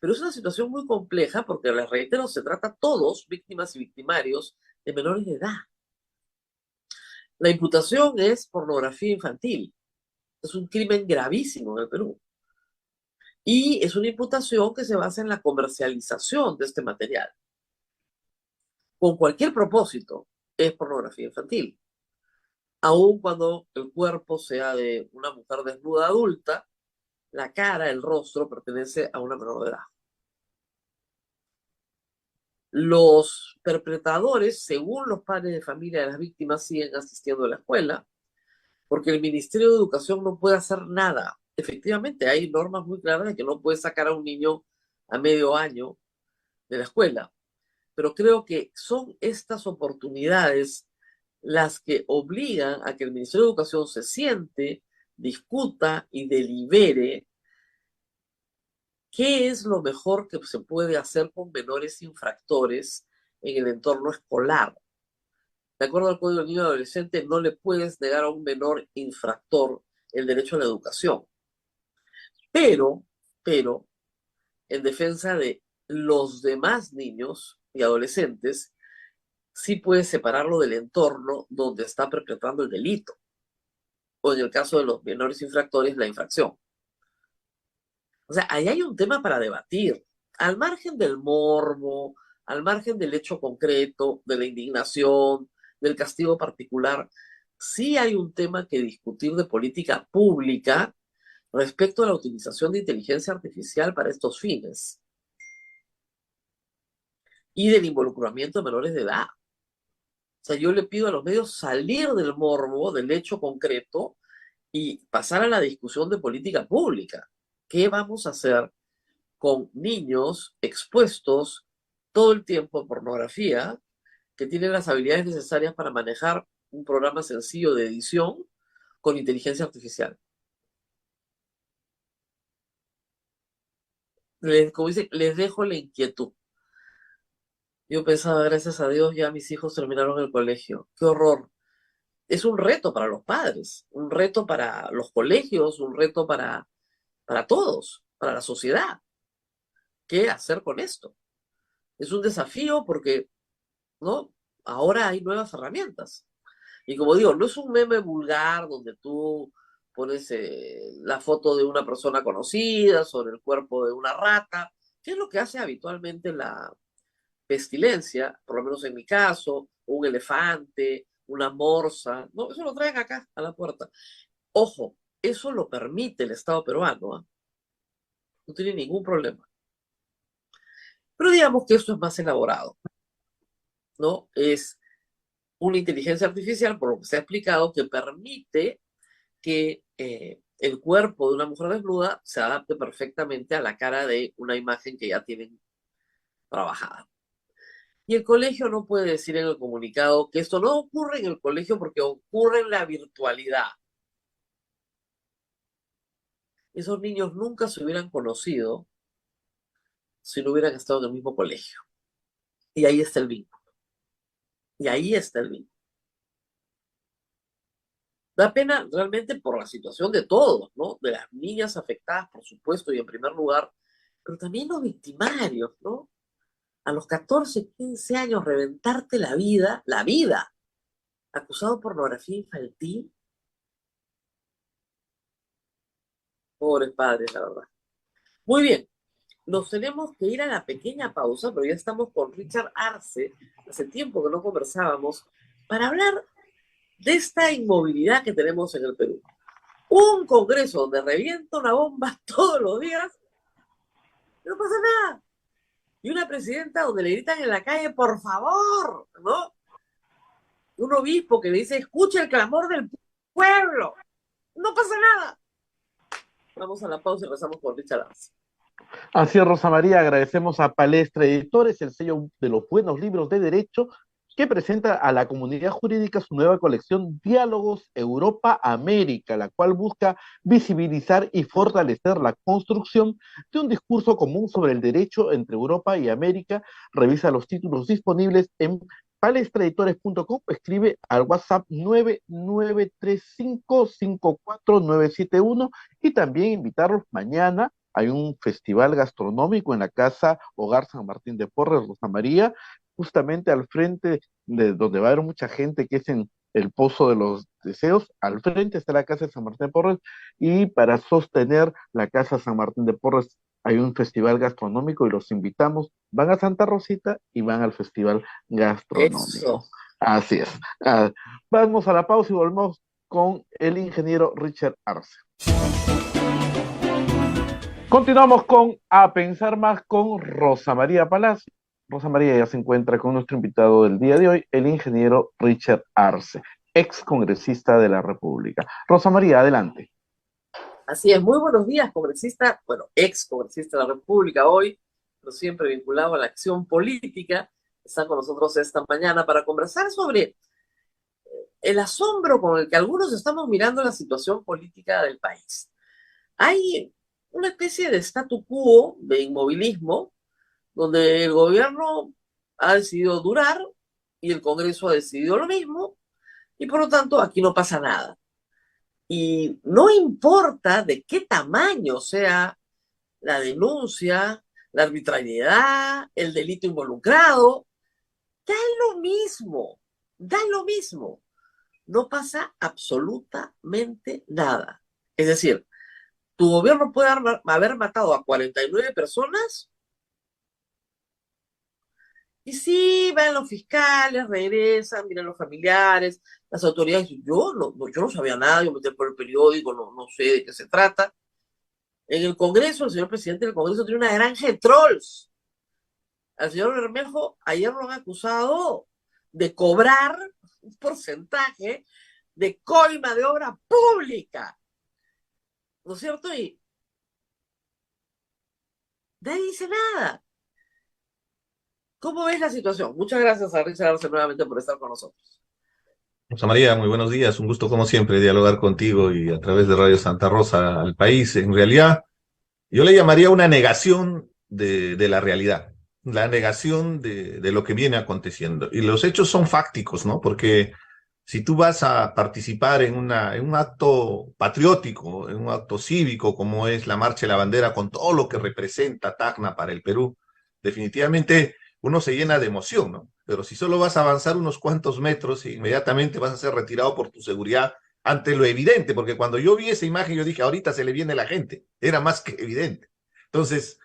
Speaker 3: pero es una situación muy compleja porque, les reitero, se trata a todos, víctimas y victimarios, de menores de edad. La imputación es pornografía infantil. Es un crimen gravísimo en el Perú. Y es una imputación que se basa en la comercialización de este material. Con cualquier propósito, es pornografía infantil. Aun cuando el cuerpo sea de una mujer desnuda adulta, la cara, el rostro, pertenece a una menor de edad. Los perpetradores, según los padres de familia de las víctimas, siguen asistiendo a la escuela, porque el Ministerio de Educación no puede hacer nada. Efectivamente, hay normas muy claras de que no puede sacar a un niño a medio año de la escuela, pero creo que son estas oportunidades las que obligan a que el Ministerio de Educación se siente, discuta y delibere qué es lo mejor que se puede hacer con menores infractores en el entorno escolar. De acuerdo al Código del Niño y Adolescente, no le puedes negar a un menor infractor el derecho a la educación. Pero, en defensa de los demás niños y adolescentes, sí puedes separarlo del entorno donde está perpetrando el delito. O en el caso de los menores infractores, la infracción. O sea, ahí hay un tema para debatir. Al margen del morbo, al margen del hecho concreto, de la indignación, del castigo particular, sí hay un tema que discutir de política pública respecto a la utilización de inteligencia artificial para estos fines y del involucramiento de menores de edad. O sea, yo le pido a los medios salir del morbo, del hecho concreto, y pasar a la discusión de política pública. ¿Qué vamos a hacer con niños expuestos todo el tiempo a pornografía, que tienen las habilidades necesarias para manejar un programa sencillo de edición con inteligencia artificial? Como dice, les dejo la inquietud. Yo pensaba, gracias a Dios, ya mis hijos terminaron el colegio. ¡Qué horror! Es un reto para los padres, un reto para los colegios, un reto para todos, para la sociedad. ¿Qué hacer con esto? Es un desafío porque, ¿no? Ahora hay nuevas herramientas. Y como digo, no es un meme vulgar donde tú pones la foto de una persona conocida sobre el cuerpo de una rata, que es lo que hace habitualmente la pestilencia, por lo menos en mi caso, un elefante, una morsa. No, eso lo traen acá a la puerta. Ojo, eso lo permite el Estado peruano, ¿eh? No tiene ningún problema. Pero digamos que esto es más elaborado, ¿no? Es una inteligencia artificial, por lo que se ha explicado, que permite que el cuerpo de una mujer desnuda se adapte perfectamente a la cara de una imagen que ya tienen trabajada. Y el colegio no puede decir en el comunicado que esto no ocurre en el colegio porque ocurre en la virtualidad. Esos niños nunca se hubieran conocido si no hubieran estado en el mismo colegio. Y ahí está el vínculo. Y ahí está el vínculo. Da pena realmente por la situación de todos, ¿no? De las niñas afectadas, por supuesto, y en primer lugar, pero también los victimarios, ¿no? A los 14, 15 años, reventarte la vida, acusado de pornografía infantil. Pobres padres, la verdad. Muy bien, nos tenemos que ir a la pequeña pausa, pero ya estamos con Richard Arce, hace tiempo que no conversábamos, para hablar de esta inmovilidad que tenemos en el Perú. Un congreso donde revienta una bomba todos los días, no pasa nada. Y una presidenta donde le gritan en la calle, por favor, ¿no? Un obispo que le dice, escucha el clamor del pueblo. No pasa nada. Vamos a la pausa y regresamos con Richard Arce.
Speaker 2: Así es, Rosa María, agradecemos a Palestra Editores, el sello de los buenos libros de derecho, que presenta a la comunidad jurídica su nueva colección Diálogos Europa-América, la cual busca visibilizar y fortalecer la construcción de un discurso común sobre el derecho entre Europa y América. Revisa los títulos disponibles en palestraeditores.com, escribe al WhatsApp 993554971 y también invitarlos mañana. Hay un festival gastronómico en la Casa Hogar San Martín de Porres, Rosa María, justamente al frente de donde va a haber mucha gente, que es en el Pozo de los Deseos. Al frente está la Casa de San Martín de Porres, y para sostener la Casa San Martín de Porres hay un festival gastronómico y los invitamos. Van a Santa Rosita y van al festival gastronómico.
Speaker 3: Eso.
Speaker 2: Así es. Vamos a la pausa y volvemos con el ingeniero Richard Arce. Continuamos con A Pensar Más con Rosa María Palacio. Rosa María ya se encuentra con nuestro invitado del día de hoy, el ingeniero Richard Arce, ex congresista de la República. Rosa María, adelante.
Speaker 3: Así es, muy buenos días, congresista, bueno, ex congresista de la República hoy, pero siempre vinculado a la acción política. Está con nosotros esta mañana para conversar sobre el asombro con el que algunos estamos mirando la situación política del país. Hay una especie de statu quo, de inmovilismo, donde el gobierno ha decidido durar y el Congreso ha decidido lo mismo, y por lo tanto aquí no pasa nada. Y no importa de qué tamaño sea la denuncia, la arbitrariedad, el delito involucrado, da lo mismo, da lo mismo. No pasa absolutamente nada. Es decir, tu gobierno puede haber matado a 49 personas y sí, van los fiscales, regresan, miran los familiares, las autoridades. Yo no sabía nada, yo me metí por el periódico, no sé de qué se trata. En el Congreso, el señor presidente del Congreso tiene una granja de trolls. Al señor Bermejo ayer lo han acusado de cobrar un porcentaje de coima de obra pública. ¿No es cierto? Y nadie dice nada. ¿Cómo ves la situación? Muchas gracias a Richard Arce nuevamente por estar con nosotros.
Speaker 4: Rosa María, muy buenos días. Un gusto, como siempre, dialogar contigo y a través de Radio Santa Rosa al país. En realidad, yo le llamaría una negación de la realidad, la negación de lo que viene aconteciendo. Y los hechos son fácticos, ¿no? Porque si tú vas a participar en un acto patriótico, en un acto cívico, como es la Marcha de la Bandera, con todo lo que representa Tacna para el Perú, definitivamente uno se llena de emoción, ¿no? Pero si solo vas a avanzar unos cuantos metros e inmediatamente vas a ser retirado por tu seguridad ante lo evidente, porque cuando yo vi esa imagen yo dije, ahorita se le viene la gente, era más que evidente. Entonces,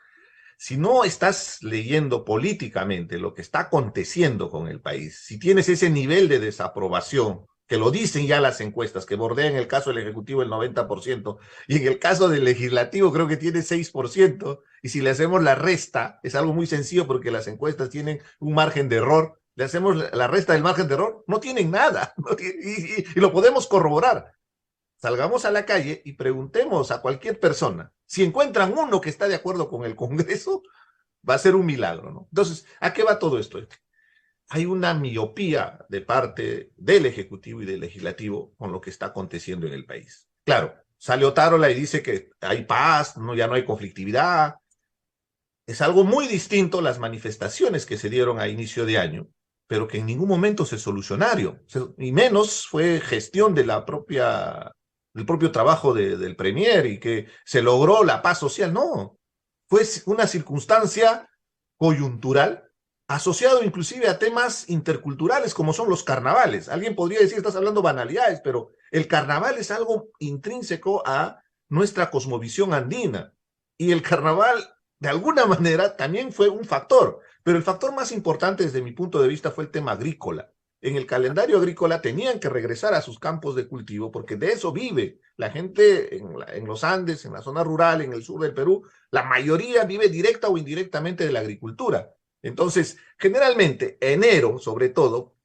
Speaker 4: si no estás leyendo políticamente lo que está aconteciendo con el país, si tienes ese nivel de desaprobación, que lo dicen ya las encuestas, que bordea en el caso del Ejecutivo el 90%, y en el caso del Legislativo creo que tiene 6%, y si le hacemos la resta, es algo muy sencillo porque las encuestas tienen un margen de error, le hacemos la resta del margen de error, no tienen nada, y lo podemos corroborar. Salgamos a la calle y preguntemos a cualquier persona. Si encuentran uno que está de acuerdo con el Congreso, va a ser un milagro, ¿no? Entonces, ¿a qué va todo esto? Hay una miopía de parte del Ejecutivo y del Legislativo con lo que está aconteciendo en el país. Claro, sale Otárola y dice que hay paz, no, ya no hay conflictividad. Es algo muy distinto las manifestaciones que se dieron a inicio de año, pero que en ningún momento se solucionaron, y menos fue gestión de del propio trabajo del Premier y que se logró la paz social. No, fue una circunstancia coyuntural asociado inclusive a temas interculturales como son los carnavales. Alguien podría decir, estás hablando banalidades, pero el carnaval es algo intrínseco a nuestra cosmovisión andina, y el carnaval de alguna manera también fue un factor, pero el factor más importante desde mi punto de vista fue el tema agrícola. En el calendario agrícola tenían que regresar a sus campos de cultivo porque de eso vive la gente en los Andes, en la zona rural, en el sur del Perú. La mayoría vive directa o indirectamente de la agricultura. Entonces, generalmente, enero, sobre todo,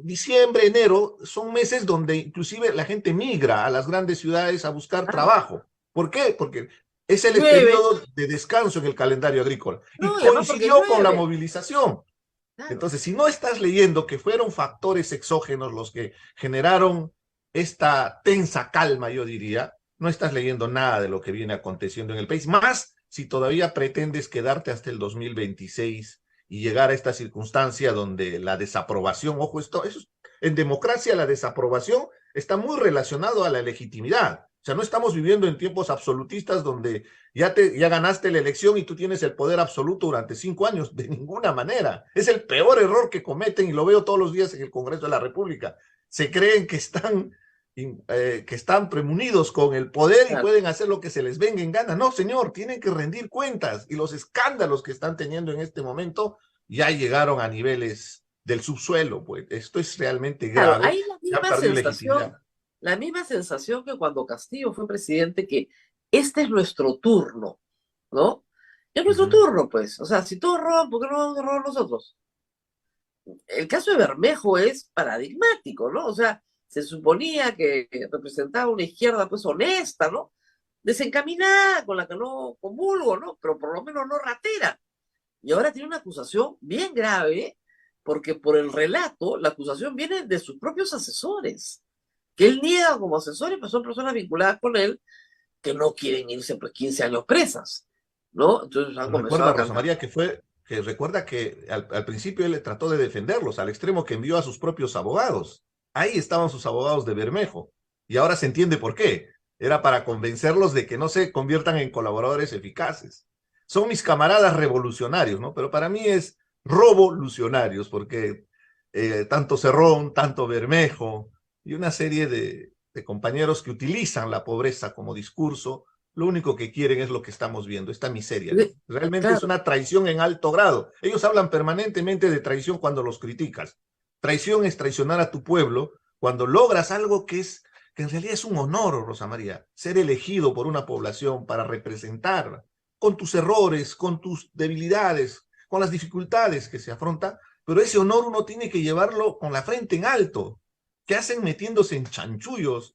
Speaker 4: diciembre, enero, son meses donde inclusive la gente migra a las grandes ciudades a buscar trabajo. ¿Por qué? Porque es el
Speaker 3: Llueve.
Speaker 4: periodo de descanso en el calendario agrícola. Y
Speaker 3: No, y además porque
Speaker 4: coincidió con la
Speaker 3: llueve.
Speaker 4: movilización.
Speaker 3: Claro.
Speaker 4: Entonces, si no estás leyendo que fueron factores exógenos los que generaron esta tensa calma, yo diría, no estás leyendo nada de lo que viene aconteciendo en el país, más si todavía pretendes quedarte hasta el 2026 y llegar a esta circunstancia donde la desaprobación, ojo, en democracia la desaprobación está muy relacionado a la legitimidad. O sea, no estamos viviendo en tiempos absolutistas donde ya ganaste la elección y tú tienes el poder absoluto durante 5 años. De ninguna manera. Es el peor error que cometen y lo veo todos los días en el Congreso de la República. Se creen que están premunidos con el poder y pueden hacer lo que se les venga en gana. No, señor, tienen que rendir cuentas, y los escándalos que están teniendo en este momento ya llegaron a niveles del subsuelo. Pues esto es realmente grave.
Speaker 3: Claro, hay la misma sensación que cuando Castillo fue presidente, que este es nuestro turno, ¿no? Es nuestro
Speaker 4: Ujú.
Speaker 3: turno, pues. O sea, si todos roban, ¿por qué no vamos a robar nosotros? El caso de Bermejo es paradigmático, ¿no? O sea, se suponía que representaba una izquierda, pues, honesta, ¿no? Desencaminada, con la que no comulgo, ¿no? Pero por lo menos no ratera. Y ahora tiene una acusación bien grave, porque por el relato, la acusación viene de sus propios asesores, que él niega como asesores, pues son personas vinculadas con él, que no quieren irse pues 15 años presas, ¿no? Entonces han comenzado a
Speaker 4: Recuerda, Rosa
Speaker 3: arrancar.
Speaker 4: María, que recuerda que al principio él trató de defenderlos, al extremo que envió a sus propios abogados. Ahí estaban sus abogados de Bermejo. Y ahora se entiende por qué. Era para convencerlos de que no se conviertan en colaboradores eficaces. Son mis camaradas revolucionarios, ¿no? Pero para mí es revolucionarios, porque tanto Cerrón, tanto Bermejo y una serie de compañeros que utilizan la pobreza como discurso, lo único que quieren es lo que estamos viendo, esta miseria, ¿no? Realmente es
Speaker 3: Claro,
Speaker 4: una traición en alto grado. Ellos hablan permanentemente de traición cuando los criticas. Traición es traicionar a tu pueblo cuando logras algo que en realidad es un honor, Rosa María, ser elegido por una población para representar con tus errores, con tus debilidades, con las dificultades que se afronta, pero ese honor uno tiene que llevarlo con la frente en alto. ¿Qué hacen metiéndose en chanchullos?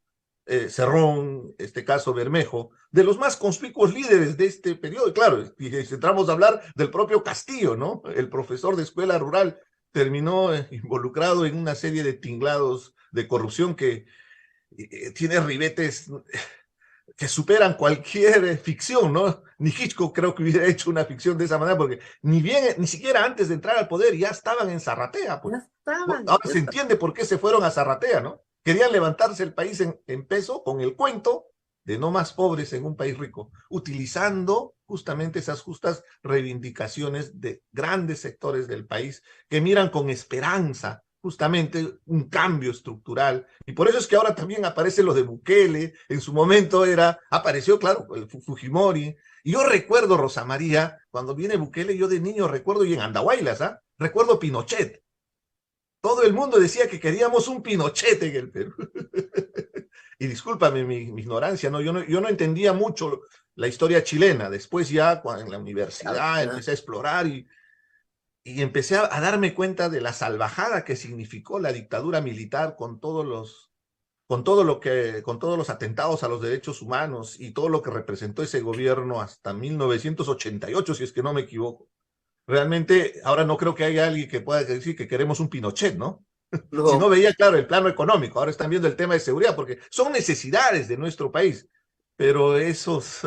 Speaker 4: Cerrón, este caso Bermejo, de los más conspicuos líderes de este periodo. Y claro, y entramos a hablar del propio Castillo, ¿no? El profesor de escuela rural terminó involucrado en una serie de tinglados de corrupción que tiene ribetes que superan cualquier ficción, ¿no? Ni Hitchcock creo que hubiera hecho una ficción de esa manera, porque ni siquiera antes de entrar al poder ya estaban en Zarratea, pues.
Speaker 3: ya estaban,
Speaker 4: Ahora se entiende por qué se fueron a Zarratea, ¿no? Querían levantarse el país en peso con el cuento de no más pobres en un país rico, utilizando justamente esas justas reivindicaciones de grandes sectores del país que miran con esperanza justamente un cambio estructural. Y por eso es que ahora también aparece lo de Bukele, en su momento apareció, claro, el Fujimori. Y yo recuerdo, Rosa María, cuando viene Bukele, yo de niño recuerdo, y en Andahuaylas, ¿ah? Recuerdo Pinochet. Todo el mundo decía que queríamos un Pinochet en el Perú. Y discúlpame mi ignorancia, ¿no? Yo no entendía mucho la historia chilena. Después ya en la universidad
Speaker 3: ya.
Speaker 4: empecé a explorar y empecé a darme cuenta de la salvajada que significó la dictadura militar con todos los atentados a los derechos humanos y todo lo que representó ese gobierno hasta 1988, si es que no me equivoco. Realmente, ahora no creo que haya alguien que pueda decir que queremos un Pinochet, ¿no? Si no
Speaker 3: No,
Speaker 4: veía, claro, el plano económico, ahora están viendo el tema de seguridad, porque son necesidades de nuestro país, pero esos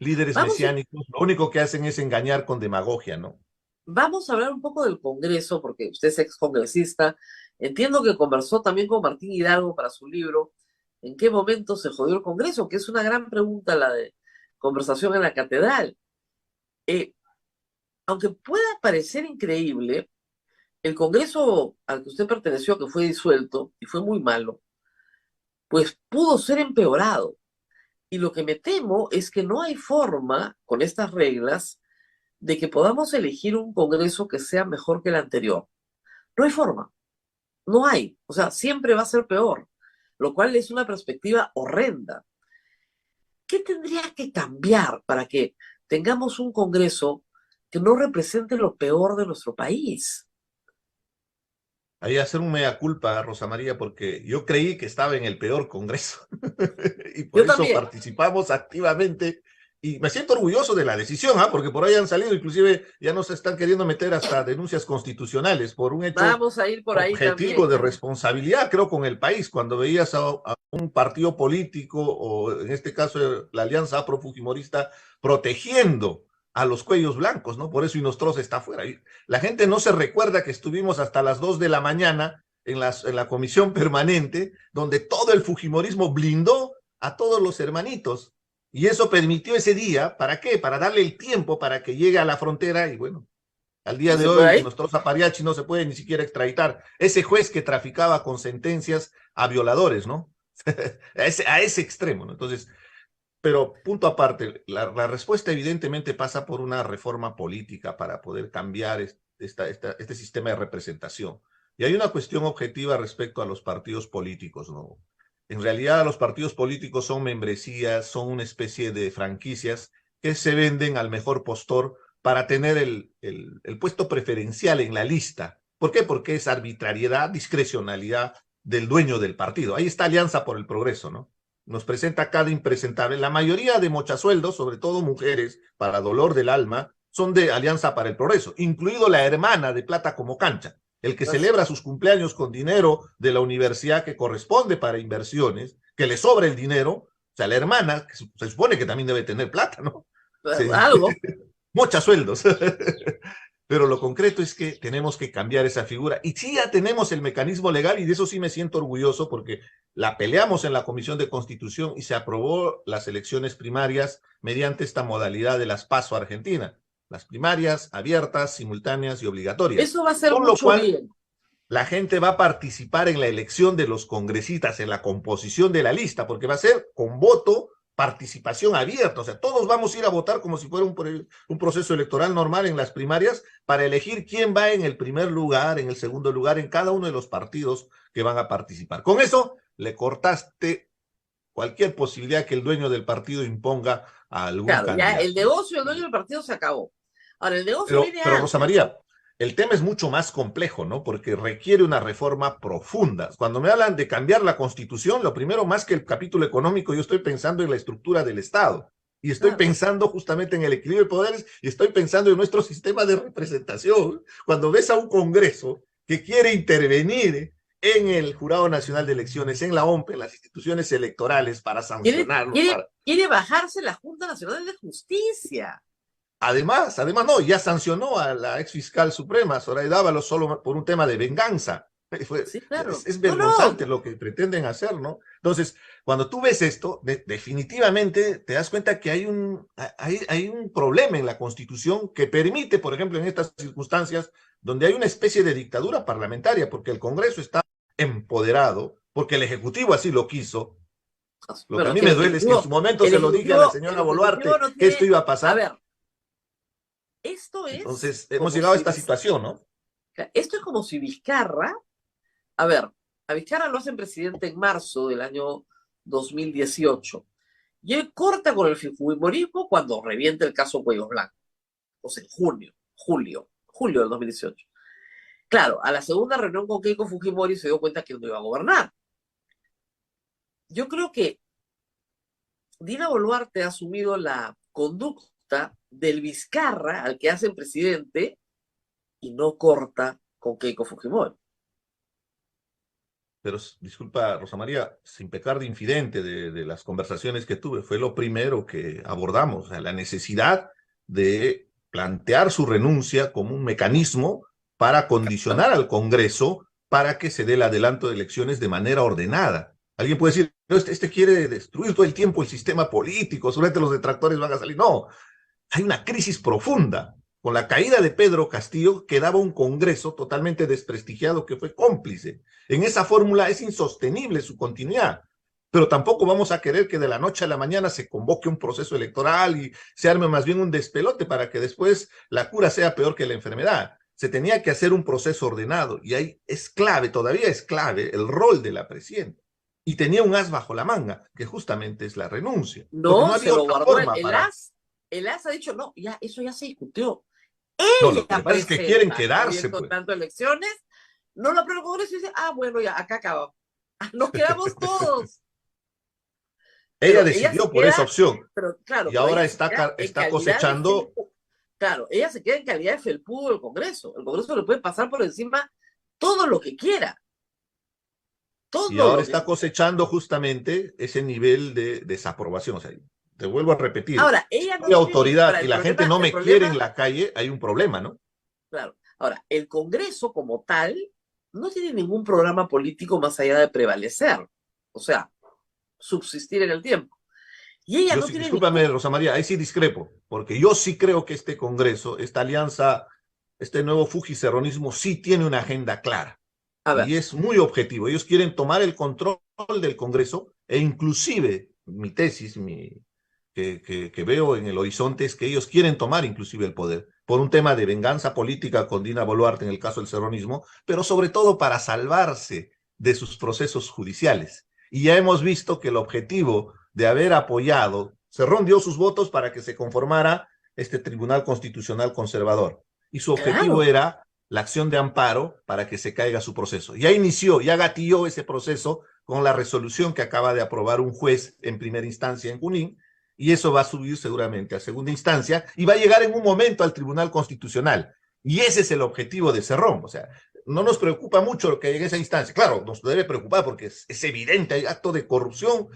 Speaker 4: líderes
Speaker 3: vamos a,
Speaker 4: mesiánicos lo único que hacen es engañar con demagogia, ¿no?
Speaker 3: vamos a hablar un poco del Congreso, porque usted es excongresista. Entiendo que conversó también con Martín Hidalgo para su libro. ¿En qué momento se jodió el Congreso? Que es una gran pregunta la de conversación en la catedral. Eh, Aunque pueda parecer increíble, el Congreso al que usted perteneció, que fue disuelto y fue muy malo, pues pudo ser empeorado. Y lo que me temo es que no hay forma, con estas reglas, de que podamos elegir un Congreso que sea mejor que el anterior. No hay forma, no hay. O sea, siempre va a ser peor, lo cual es una perspectiva horrenda. ¿Qué tendría que cambiar para que tengamos un Congreso que no represente lo peor de nuestro país?
Speaker 4: Ahí hacer un mea culpa, Rosa María, porque yo creí que estaba en el peor Congreso y por
Speaker 3: Yo
Speaker 4: eso
Speaker 3: también.
Speaker 4: participamos activamente y me siento orgulloso de la decisión, ¿ah? Porque por ahí han salido, inclusive ya nos están queriendo meter hasta denuncias constitucionales por un hecho
Speaker 3: Vamos a ir por ahí
Speaker 4: objetivo
Speaker 3: también.
Speaker 4: de responsabilidad, creo, con el país, cuando veías a un partido político o en este caso la Alianza Afro-Fujimorista protegiendo a los cuellos blancos, ¿no? Por eso Inostroza está afuera. La gente no se recuerda que estuvimos hasta las 2 de la mañana en la comisión permanente, donde todo el fujimorismo blindó a todos los hermanitos. Y eso permitió ese día, ¿para qué? Para darle el tiempo para que llegue a la frontera y bueno, al día
Speaker 3: ¿Y
Speaker 4: de
Speaker 3: se puede
Speaker 4: hoy,
Speaker 3: ahí?
Speaker 4: nuestro Zapariachi no se puede ni siquiera extraditar. Ese juez que traficaba con sentencias a violadores, ¿no? A ese extremo, ¿no? Entonces, pero punto aparte, la respuesta evidentemente pasa por una reforma política para poder cambiar este sistema de representación. Y hay una cuestión objetiva respecto a los partidos políticos, ¿no? En realidad los partidos políticos son membresías, son una especie de franquicias que se venden al mejor postor para tener el puesto preferencial en la lista. ¿Por qué? Porque es arbitrariedad, discrecionalidad del dueño del partido. Ahí está Alianza por el Progreso, ¿no? Nos presenta cada impresentable. La mayoría de mochasueldos, sobre todo mujeres, para dolor del alma, son de Alianza para el Progreso, incluido la hermana de Plata como Cancha, el que celebra sus cumpleaños con dinero de la universidad que corresponde para inversiones, que le sobra el dinero, o sea, la hermana, que se supone que también debe tener plata, ¿no? Sí.
Speaker 3: Algo.
Speaker 4: Mochasueldos. Pero lo concreto es que tenemos que cambiar esa figura. Y sí, ya tenemos el mecanismo legal, y de eso sí me siento orgulloso, porque la peleamos en la Comisión de Constitución y se aprobó las elecciones primarias mediante esta modalidad de las PASO Argentina. Las primarias abiertas, simultáneas y obligatorias.
Speaker 3: Eso va a ser
Speaker 4: Por
Speaker 3: mucho
Speaker 4: lo cual,
Speaker 3: bien.
Speaker 4: la gente va a participar en la elección de los congresistas, en la composición de la lista, porque va a ser con voto, participación abierta. O sea, todos vamos a ir a votar como si fuera un proceso electoral normal en las primarias para elegir quién va en el primer lugar, en el segundo lugar, en cada uno de los partidos que van a participar. Con eso le cortaste cualquier posibilidad que el dueño del partido imponga a algún candidato.
Speaker 3: Ya el negocio del dueño del partido se acabó. Ahora, el negocio viene
Speaker 4: Pero
Speaker 3: antes.
Speaker 4: Rosa María, el tema es mucho más complejo, ¿no? Porque requiere una reforma profunda. Cuando me hablan de cambiar la Constitución, lo primero, más que el capítulo económico, yo estoy pensando en la estructura del Estado. Y estoy pensando justamente en el equilibrio de poderes, y estoy pensando en nuestro sistema de representación. Cuando ves a un Congreso que quiere intervenir en el Jurado Nacional de Elecciones, en la OMP, en las instituciones electorales, para sancionarlo.
Speaker 3: Quiere bajarse la Junta Nacional de Justicia.
Speaker 4: Además, no, ya sancionó a la ex fiscal suprema, Zoraida Dávalos, solo por un tema de venganza.
Speaker 3: Sí, claro.
Speaker 4: Es vergonzante lo que pretenden hacer, ¿no? Entonces, cuando tú ves esto, definitivamente te das cuenta que hay un problema en la Constitución que permite, por ejemplo, en estas circunstancias, donde hay una especie de dictadura parlamentaria, porque el Congreso está empoderado, porque el Ejecutivo así lo quiso. Lo que a mí me duele es que en su momento se lo dije a la señora Boluarte que esto iba a pasar.
Speaker 3: A ver, esto es...
Speaker 4: Entonces, hemos llegado a esta situación, ¿no?
Speaker 3: Esto es como si Vizcarra... A ver, a Vizcarra lo hacen presidente en marzo del año 2018. Y él corta con el fujimorismo cuando revienta el caso Cuellos Blancos. O sea, julio del 2018. Claro, a la segunda reunión con Keiko Fujimori se dio cuenta que él no iba a gobernar. Yo creo que Dina Boluarte ha asumido la conducta del Vizcarra al que hacen presidente y no corta con Keiko Fujimori.
Speaker 4: Pero disculpa, Rosa María, sin pecar de infidente de las conversaciones que tuve, fue lo primero que abordamos, o sea, la necesidad de plantear su renuncia como un mecanismo para condicionar al Congreso para que se dé el adelanto de elecciones de manera ordenada. Alguien puede decir, no, este quiere destruir todo el tiempo el sistema político, solamente los detractores van a salir. No, hay una crisis profunda. Con la caída de Pedro Castillo quedaba un Congreso totalmente desprestigiado que fue cómplice. En esa fórmula es insostenible su continuidad, pero tampoco vamos a querer que de la noche a la mañana se convoque un proceso electoral y se arme más bien un despelote para que después la cura sea peor que la enfermedad. Se tenía que hacer un proceso ordenado y ahí es clave, todavía es clave el rol de la presidenta. Y tenía un as bajo la manga, que justamente es la renuncia.
Speaker 3: No se lo guardó el as ha dicho, no, ya eso ya se discutió.
Speaker 4: No, lo que pasa es que quieren quedarse.
Speaker 3: Con tantas elecciones, no lo aprueba el Congreso y dice, bueno, ya, acá acabamos. Nos quedamos todos.
Speaker 4: Ella decidió por esa opción.
Speaker 3: Pero, claro,
Speaker 4: y ahora está cosechando.
Speaker 3: Claro, ella se queda en calidad de felpudo del Congreso. El Congreso le puede pasar por encima todo lo que quiera.
Speaker 4: Y ahora está cosechando justamente ese nivel de desaprobación. O sea, te vuelvo a repetir,
Speaker 3: ahora, ella no
Speaker 4: hay autoridad y la
Speaker 3: problema,
Speaker 4: gente no me quiere en la calle, hay un problema, ¿no?
Speaker 3: Claro. Ahora, el Congreso como tal no tiene ningún programa político más allá de prevalecer. O sea, subsistir en el tiempo. Y ella no tiene
Speaker 4: discúlpame, Rosa María, ahí sí discrepo, porque yo sí creo que este Congreso, esta alianza, este nuevo fujicerronismo sí tiene una agenda clara. Y es muy objetivo. Ellos quieren tomar el control del Congreso e inclusive, mi tesis, que veo en el horizonte es que ellos quieren tomar inclusive el poder por un tema de venganza política con Dina Boluarte en el caso del serronismo, pero sobre todo para salvarse de sus procesos judiciales. Y ya hemos visto que el objetivo de haber apoyado Cerrón dio sus votos para que se conformara este Tribunal Constitucional Conservador. Y su objetivo
Speaker 3: Claro.
Speaker 4: era la acción de amparo para que se caiga su proceso. Ya inició, ya gatilló ese proceso con la resolución que acaba de aprobar un juez en primera instancia en Junín, y eso va a subir seguramente a segunda instancia y va a llegar en un momento al Tribunal Constitucional. Y ese es el objetivo de Cerrón. O sea, no nos preocupa mucho lo que llegue a esa instancia. Claro, nos debe preocupar porque es evidente, hay acto de corrupción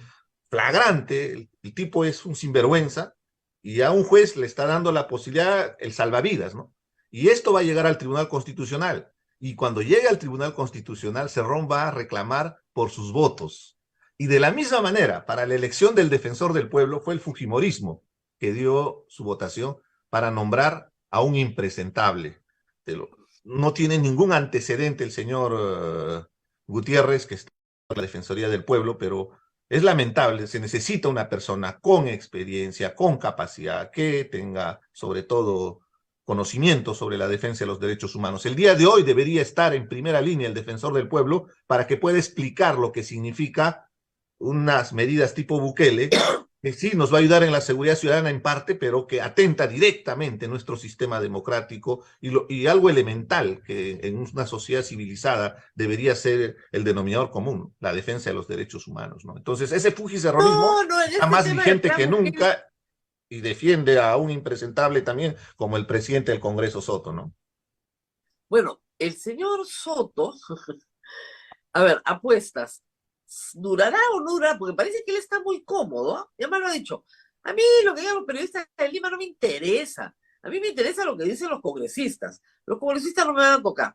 Speaker 4: flagrante, el tipo es un sinvergüenza, y a un juez le está dando la posibilidad, el salvavidas, ¿no? Y esto va a llegar al Tribunal Constitucional. Y cuando llegue al Tribunal Constitucional, Cerrón va a reclamar por sus votos. Y de la misma manera, para la elección del defensor del pueblo, fue el fujimorismo que dio su votación para nombrar a un impresentable. No tiene ningún antecedente el señor Gutiérrez, que está en la Defensoría del Pueblo, pero es lamentable, se necesita una persona con experiencia, con capacidad, que tenga sobre todo conocimiento sobre la defensa de los derechos humanos. El día de hoy debería estar en primera línea el defensor del pueblo para que pueda explicar lo que significa unas medidas tipo Bukele, que sí nos va a ayudar en la seguridad ciudadana en parte, pero que atenta directamente a nuestro sistema democrático y algo elemental que en una sociedad civilizada debería ser el denominador común, la defensa de los derechos humanos, ¿no? Entonces, ese fujicerronismo
Speaker 3: No, en
Speaker 4: está
Speaker 3: este
Speaker 4: más
Speaker 3: tema del
Speaker 4: vigente
Speaker 3: plan
Speaker 4: que
Speaker 3: Bukele,
Speaker 4: nunca y defiende a un impresentable también como el presidente del Congreso Soto, ¿no?
Speaker 3: bueno, el señor Soto, a ver, apuestas, ¿durará o no durará? Porque parece que él está muy cómodo, ¿ah? Ya me lo ha dicho. A mí lo que digan los periodistas de Lima no me interesa. A mí me interesa lo que dicen los congresistas. Los congresistas no me van a tocar.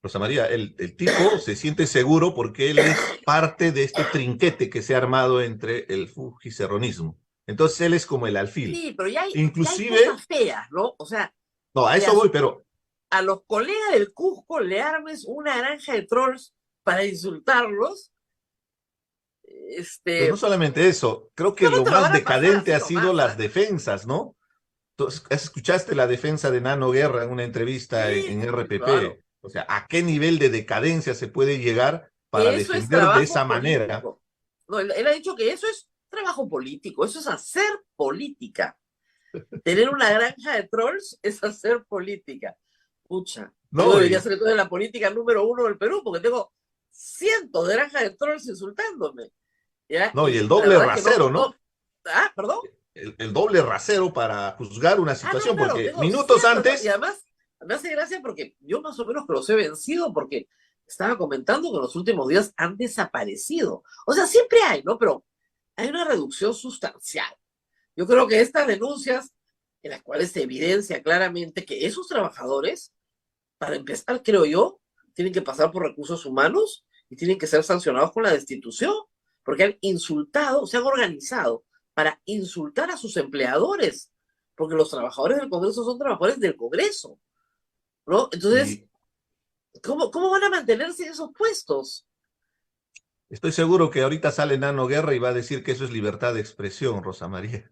Speaker 4: Rosa María, el tipo se siente seguro porque él es parte de este trinquete que se ha armado entre el fujicerronismo. Entonces él es como el alfil.
Speaker 3: Sí, pero ya hay
Speaker 4: Inclusive,
Speaker 3: cosas feas, ¿no? O sea,
Speaker 4: no, a
Speaker 3: que
Speaker 4: eso voy, pero
Speaker 3: a los colegas del Cusco le armes una granja de trolls para insultarlos,
Speaker 4: no solamente eso, creo que
Speaker 3: no
Speaker 4: lo
Speaker 3: te lo
Speaker 4: más
Speaker 3: van a pasar
Speaker 4: decadente
Speaker 3: así
Speaker 4: ha sido
Speaker 3: nomás,
Speaker 4: las
Speaker 3: ¿ah?
Speaker 4: defensas, ¿no? Entonces, ¿escuchaste la defensa de Nano Guerra en una entrevista
Speaker 3: Sí,
Speaker 4: en
Speaker 3: sí, claro.
Speaker 4: RPP? O sea, ¿a qué nivel de decadencia se puede llegar para
Speaker 3: Que eso es
Speaker 4: defender de
Speaker 3: trabajo
Speaker 4: esa manera?
Speaker 3: político. No, él ha dicho que eso es trabajo político, eso es hacer política. Tener una granja de trolls es hacer política. Pucha, yo
Speaker 4: No,
Speaker 3: debería ser entonces la política número uno del Perú, porque tengo cientos de granjas de trolls insultándome. ¿Ya?
Speaker 4: no, y el
Speaker 3: La
Speaker 4: doble
Speaker 3: verdad es que
Speaker 4: rasero, ¿no?
Speaker 3: Ah, perdón.
Speaker 4: El doble rasero para juzgar una
Speaker 3: Ah, no,
Speaker 4: situación,
Speaker 3: claro,
Speaker 4: porque
Speaker 3: tengo
Speaker 4: minutos
Speaker 3: cientos, ¿no? Y
Speaker 4: antes,
Speaker 3: además me hace gracia porque yo más o menos que los he vencido porque estaba comentando que en los últimos días han desaparecido. O sea, siempre hay, ¿no? Pero hay una reducción sustancial. Yo creo que estas denuncias en las cuales se evidencia claramente que esos trabajadores, para empezar, creo yo, tienen que pasar por recursos humanos y tienen que ser sancionados con la destitución, porque han insultado, se han organizado para insultar a sus empleadores, porque los trabajadores del Congreso son trabajadores del Congreso, ¿no? Entonces,
Speaker 4: y
Speaker 3: ¿cómo van a mantenerse en esos puestos?
Speaker 4: estoy seguro que ahorita sale Nano Guerra y va a decir que eso es libertad de expresión, Rosa María.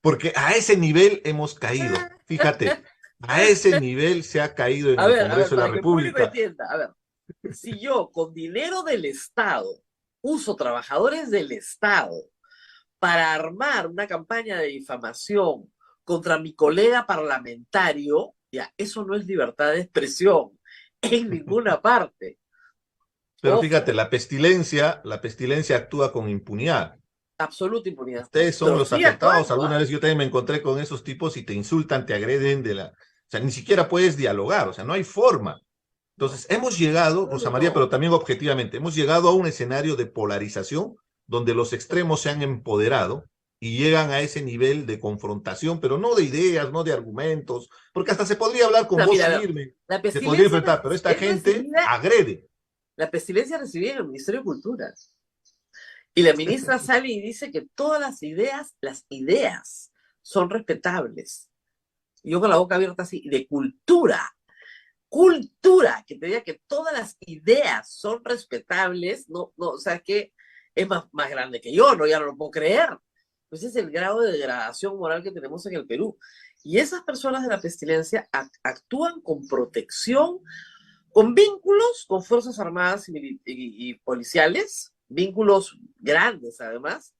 Speaker 4: Porque a ese nivel hemos caído. Fíjate, a ese nivel se ha caído en el
Speaker 3: A ver,
Speaker 4: Congreso de la
Speaker 3: para que el público
Speaker 4: República.
Speaker 3: entienda, a ver, si yo con dinero del Estado uso trabajadores del Estado para armar una campaña de difamación contra mi colega parlamentario, ya, eso no es libertad de expresión en ninguna parte.
Speaker 4: Pero fíjate,
Speaker 3: Ojo,
Speaker 4: la pestilencia actúa con impunidad.
Speaker 3: absoluta impunidad.
Speaker 4: Ustedes son
Speaker 3: Pero
Speaker 4: los
Speaker 3: sigue
Speaker 4: afectados.
Speaker 3: actuando,
Speaker 4: Alguna
Speaker 3: ¿ah?
Speaker 4: vez yo también me encontré con esos tipos y te insultan, te agreden o sea, ni siquiera puedes dialogar, o sea, no hay forma.
Speaker 3: No,
Speaker 4: Entonces, hemos llegado,
Speaker 3: no,
Speaker 4: Rosa
Speaker 3: no,
Speaker 4: María, pero
Speaker 3: no.
Speaker 4: también objetivamente, hemos llegado a un escenario de polarización donde los extremos se han empoderado y llegan a ese nivel de confrontación, pero no de ideas, no de argumentos, porque hasta se podría hablar con
Speaker 3: No,
Speaker 4: vos
Speaker 3: mira, a
Speaker 4: y
Speaker 3: ver,
Speaker 4: irme,
Speaker 3: la
Speaker 4: se podría
Speaker 3: pestilencia
Speaker 4: enfrentar, pero esta
Speaker 3: es
Speaker 4: gente
Speaker 3: recibida,
Speaker 4: agrede.
Speaker 3: la pestilencia recibida en el Ministerio de Cultura. Y la ministra sale y dice que todas las ideas son respetables. Y yo con la boca abierta así, de cultura, que te diga que todas las ideas son respetables, no, o sea, que es más grande que yo, no, ya no lo puedo creer. Pues ese es el grado de degradación moral que tenemos en el Perú. Y esas personas de la pestilencia actúan con protección, con vínculos con Fuerzas Armadas y policiales, vínculos grandes además,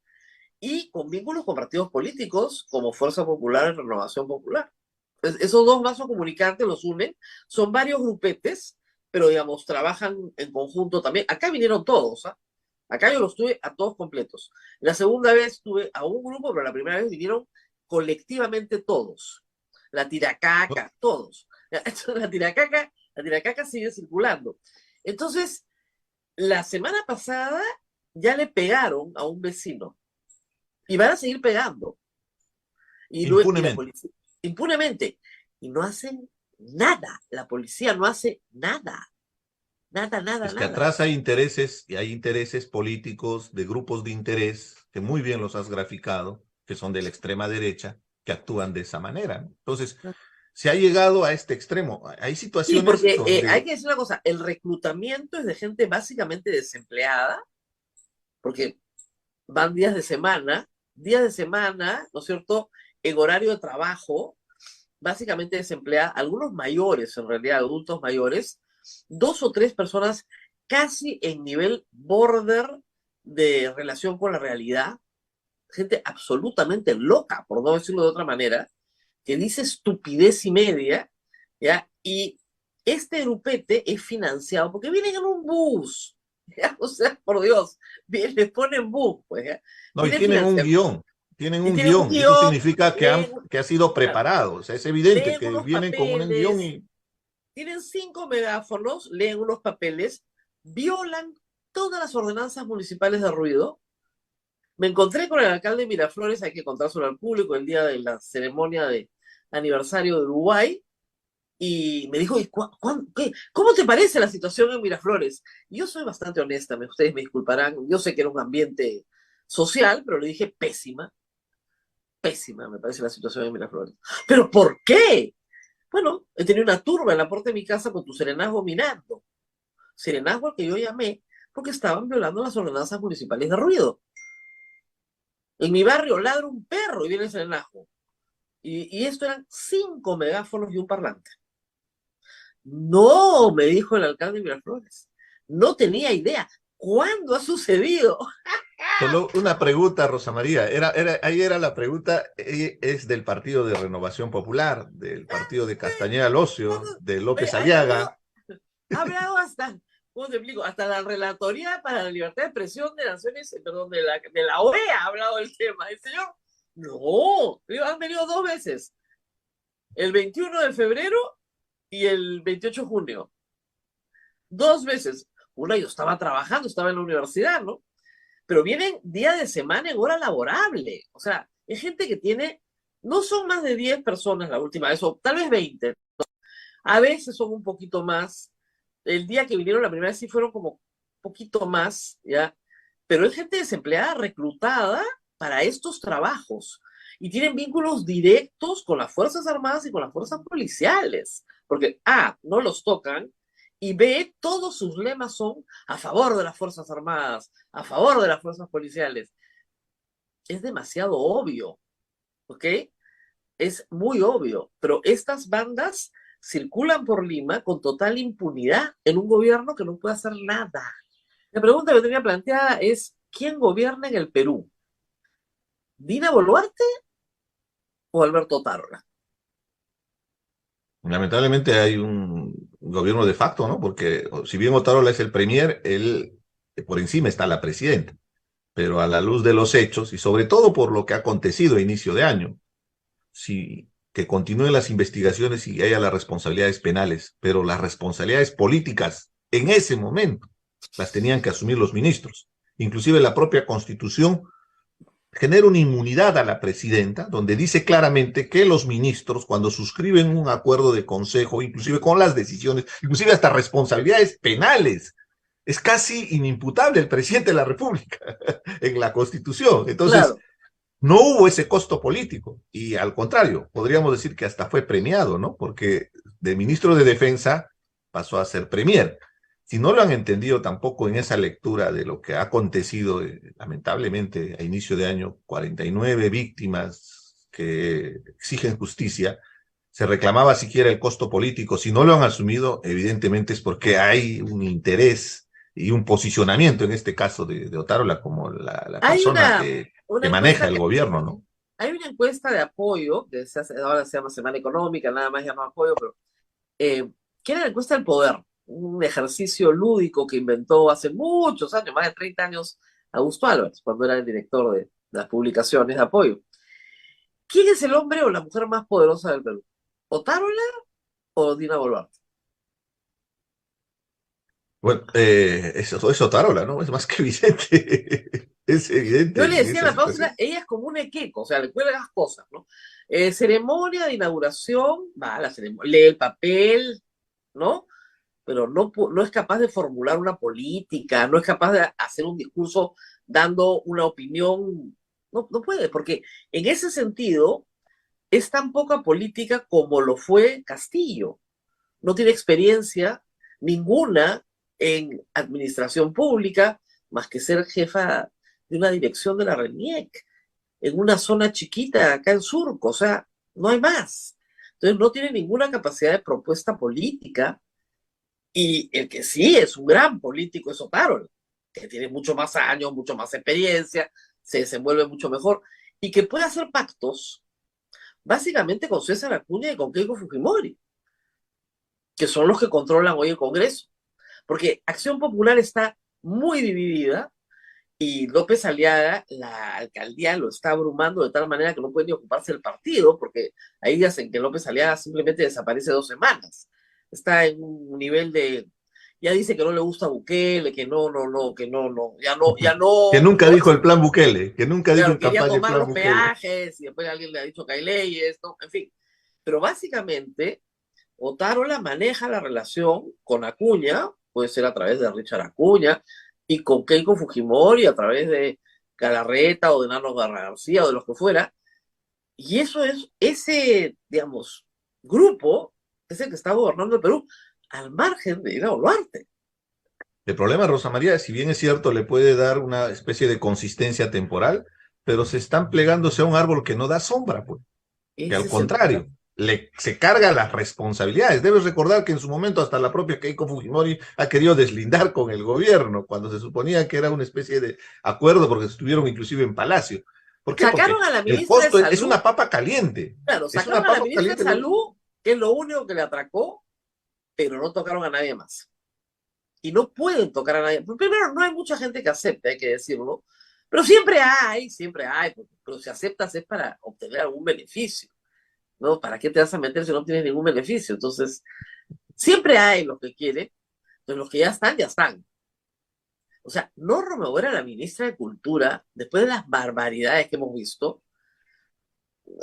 Speaker 3: y con vínculos con partidos políticos como Fuerza Popular y Renovación Popular. Esos dos vasos comunicantes los unen, son varios grupetes, pero digamos, trabajan en conjunto también. Acá vinieron todos, ¿ah? Acá yo los tuve a todos completos. La segunda vez tuve a un grupo, pero la primera vez vinieron colectivamente todos. La tiracaca, todos. La tiracaca sigue circulando. Entonces, la semana pasada ya le pegaron a un vecino y van a seguir pegando. Y luego, y la policía, impunemente. Y no hacen nada. La policía no hace nada.
Speaker 4: Es que atrás hay intereses, y hay intereses políticos de grupos de interés, que muy bien los has graficado, que son de la extrema derecha, que actúan de esa manera, ¿no? Entonces, se ha llegado a este extremo. Hay situaciones
Speaker 3: porque
Speaker 4: donde...
Speaker 3: hay que decir una cosa, el reclutamiento es de gente básicamente desempleada, porque van días de semana, ¿no es cierto?, en horario de trabajo, básicamente desempleada, algunos mayores, en realidad, adultos mayores, 2 o 3 personas casi en nivel border de relación con la realidad, gente absolutamente loca, por no decirlo de otra manera, que dice estupidez y media, ¿ya? Y este grupete es financiado porque vienen en un bus, ¿ya? O sea, por Dios, les ponen bus, pues, ¿ya?
Speaker 4: No, y tienen un guión. Tienen un guión, y eso significa que ha sido preparado. O sea, es evidente que vienen con un guión y...
Speaker 3: Tienen 5 megáfonos, leen unos papeles, violan todas las ordenanzas municipales de ruido. Me encontré con el alcalde de Miraflores, hay que contárselo al público, el día de la ceremonia de aniversario de Uruguay, y me dijo, ¿cómo te parece la situación en Miraflores? Y yo soy bastante honesta, ustedes me disculparán, yo sé que era un ambiente social, pero le dije pésima me parece la situación en Miraflores. ¿Pero por qué? Bueno, he tenido una turba en la puerta de mi casa con tu serenazgo minando. Serenazgo al que yo llamé porque estaban violando las ordenanzas municipales de ruido. En mi barrio ladra un perro y viene el serenazgo. Y esto eran 5 megáfonos y un parlante. No, me dijo el alcalde de Miraflores. No tenía idea. ¿Cuándo ha sucedido?
Speaker 4: Solo una pregunta, Rosa María. Ahí era la pregunta, es del Partido de Renovación Popular, del Partido de Castañeda Locio, de López Aliaga.
Speaker 3: Ha hablado hasta, ¿cómo te explico? Hasta la Relatoría para la Libertad de Expresión de Naciones, perdón, de la OEA ha hablado del tema. El señor, no, han venido 2 veces. El 21 de febrero y el 28 de junio. 2 veces. Una yo estaba trabajando, estaba en la universidad, ¿no? Pero vienen día de semana en hora laborable. O sea, es gente que tiene, no son más de 10 personas la última vez, o tal vez 20. ¿No? A veces son un poquito más. El día que vinieron la primera vez sí fueron como un poquito más, ¿ya? Pero es gente desempleada, reclutada para estos trabajos. Y tienen vínculos directos con las Fuerzas Armadas y con las fuerzas policiales. Porque A, no los tocan, y B, todos sus lemas son a favor de las Fuerzas Armadas, a favor de las fuerzas policiales. Es demasiado obvio, ¿ok? Es muy obvio, pero estas bandas circulan por Lima con total impunidad en un gobierno que no puede hacer nada. La pregunta que tenía planteada es, ¿quién gobierna en el Perú? ¿Dina Boluarte o Alberto Tarola?
Speaker 4: Lamentablemente hay un gobierno de facto, ¿no? Porque si bien Otárola es el premier, él por encima está la presidenta. Pero a la luz de los hechos, y sobre todo por lo que ha acontecido a inicio de año, si que continúen las investigaciones y haya las responsabilidades penales, pero las responsabilidades políticas en ese momento las tenían que asumir los ministros. Inclusive la propia Constitución genera una inmunidad a la presidenta, donde dice claramente que los ministros, cuando suscriben un acuerdo de consejo, inclusive con las decisiones, inclusive hasta responsabilidades penales, es casi inimputable el presidente de la República en la Constitución. Entonces, claro, no hubo ese costo político, y al contrario, podríamos decir que hasta fue premiado, ¿no? Porque de ministro de Defensa pasó a ser premier. Si no lo han entendido tampoco en esa lectura de lo que ha acontecido, lamentablemente, a inicio de año, 49 víctimas que exigen justicia, se reclamaba siquiera el costo político. Si no lo han asumido, evidentemente es porque hay un interés y un posicionamiento, en este caso de Otárola, como la
Speaker 3: Hay
Speaker 4: persona
Speaker 3: una
Speaker 4: que maneja
Speaker 3: encuesta
Speaker 4: el gobierno, ¿no?
Speaker 3: hay una encuesta de apoyo, que ahora se llama Semana Económica, nada más llama apoyo, pero que era la encuesta del poder, un ejercicio lúdico que inventó hace muchos años, más de 30 años, Augusto Álvarez, cuando era el director de las publicaciones de apoyo. ¿Quién es el hombre o la mujer más poderosa del Perú? ¿Otárola o Dina Boluarte?
Speaker 4: Bueno, eso es Otárola, ¿no? Es más que evidente. Es evidente
Speaker 3: Yo le
Speaker 4: en
Speaker 3: decía en
Speaker 4: esa
Speaker 3: la pausa,
Speaker 4: situación.
Speaker 3: ella es como un equeco, o sea, le cuelgas cosas, ¿no? Ceremonia de inauguración, va, la ceremonia, lee el papel, ¿no? Pero no es capaz de formular una política, no es capaz de hacer un discurso dando una opinión, no puede, porque en ese sentido es tan poca política como lo fue Castillo. No tiene experiencia ninguna en administración pública, más que ser jefa de una dirección de la RENIEC, en una zona chiquita acá en Surco, o sea, no hay más. Entonces no tiene ninguna capacidad de propuesta política, y el que sí es un gran político es Otárola, que tiene mucho más años, mucho más experiencia, se desenvuelve mucho mejor, y que puede hacer pactos básicamente con César Acuña y con Keiko Fujimori, que son los que controlan hoy el Congreso. Porque Acción Popular está muy dividida y López Aliaga, la alcaldía lo está abrumando de tal manera que no puede ni ocuparse del partido, porque hay días en que López Aliaga simplemente desaparece 2 semanas. Está en un nivel de, ya dice que no le gusta a Bukele, que
Speaker 4: Que
Speaker 3: no,
Speaker 4: nunca dijo el plan Bukele, que nunca dijo
Speaker 3: claro,
Speaker 4: en
Speaker 3: quería
Speaker 4: campaña el
Speaker 3: tomar
Speaker 4: plan
Speaker 3: los
Speaker 4: Bukele.
Speaker 3: peajes y después alguien le ha dicho que hay leyes, ¿no? En fin. Pero básicamente, Otárola maneja la relación con Acuña, puede ser a través de Richard Acuña, y con Keiko Fujimori a través de Galarreta o de Nano García o de los que fuera. Y eso es, ese, digamos, grupo es el que está gobernando el Perú al margen de Dina Boluarte.
Speaker 4: El problema, Rosa María, si bien es cierto, le puede dar una especie de consistencia temporal, pero se están plegándose a un árbol que no da sombra, pues, que
Speaker 3: Ese
Speaker 4: al
Speaker 3: es el problema.
Speaker 4: contrario, se carga las responsabilidades. Debes recordar que en su momento hasta la propia Keiko Fujimori ha querido deslindar con el gobierno, cuando se suponía que era una especie de acuerdo, porque estuvieron inclusive en Palacio. ¿Por qué? Porque
Speaker 3: Sacaron a la
Speaker 4: el
Speaker 3: ministra de
Speaker 4: costo es
Speaker 3: Salud,
Speaker 4: una papa caliente.
Speaker 3: claro,
Speaker 4: Es una
Speaker 3: sacaron a la
Speaker 4: papa
Speaker 3: ministra de
Speaker 4: caliente.
Speaker 3: Salud, que es lo único que le atracó, pero no tocaron a nadie más. Y no pueden tocar a nadie. Primero, no hay mucha gente que acepte, hay que decirlo, pero siempre hay, pero si aceptas es para obtener algún beneficio, ¿no? ¿Para qué te vas a meter si no tienes ningún beneficio? Entonces, siempre hay los que quieren, entonces los que ya están, ya están. O sea, no remover a la ministra de Cultura después de las barbaridades que hemos visto,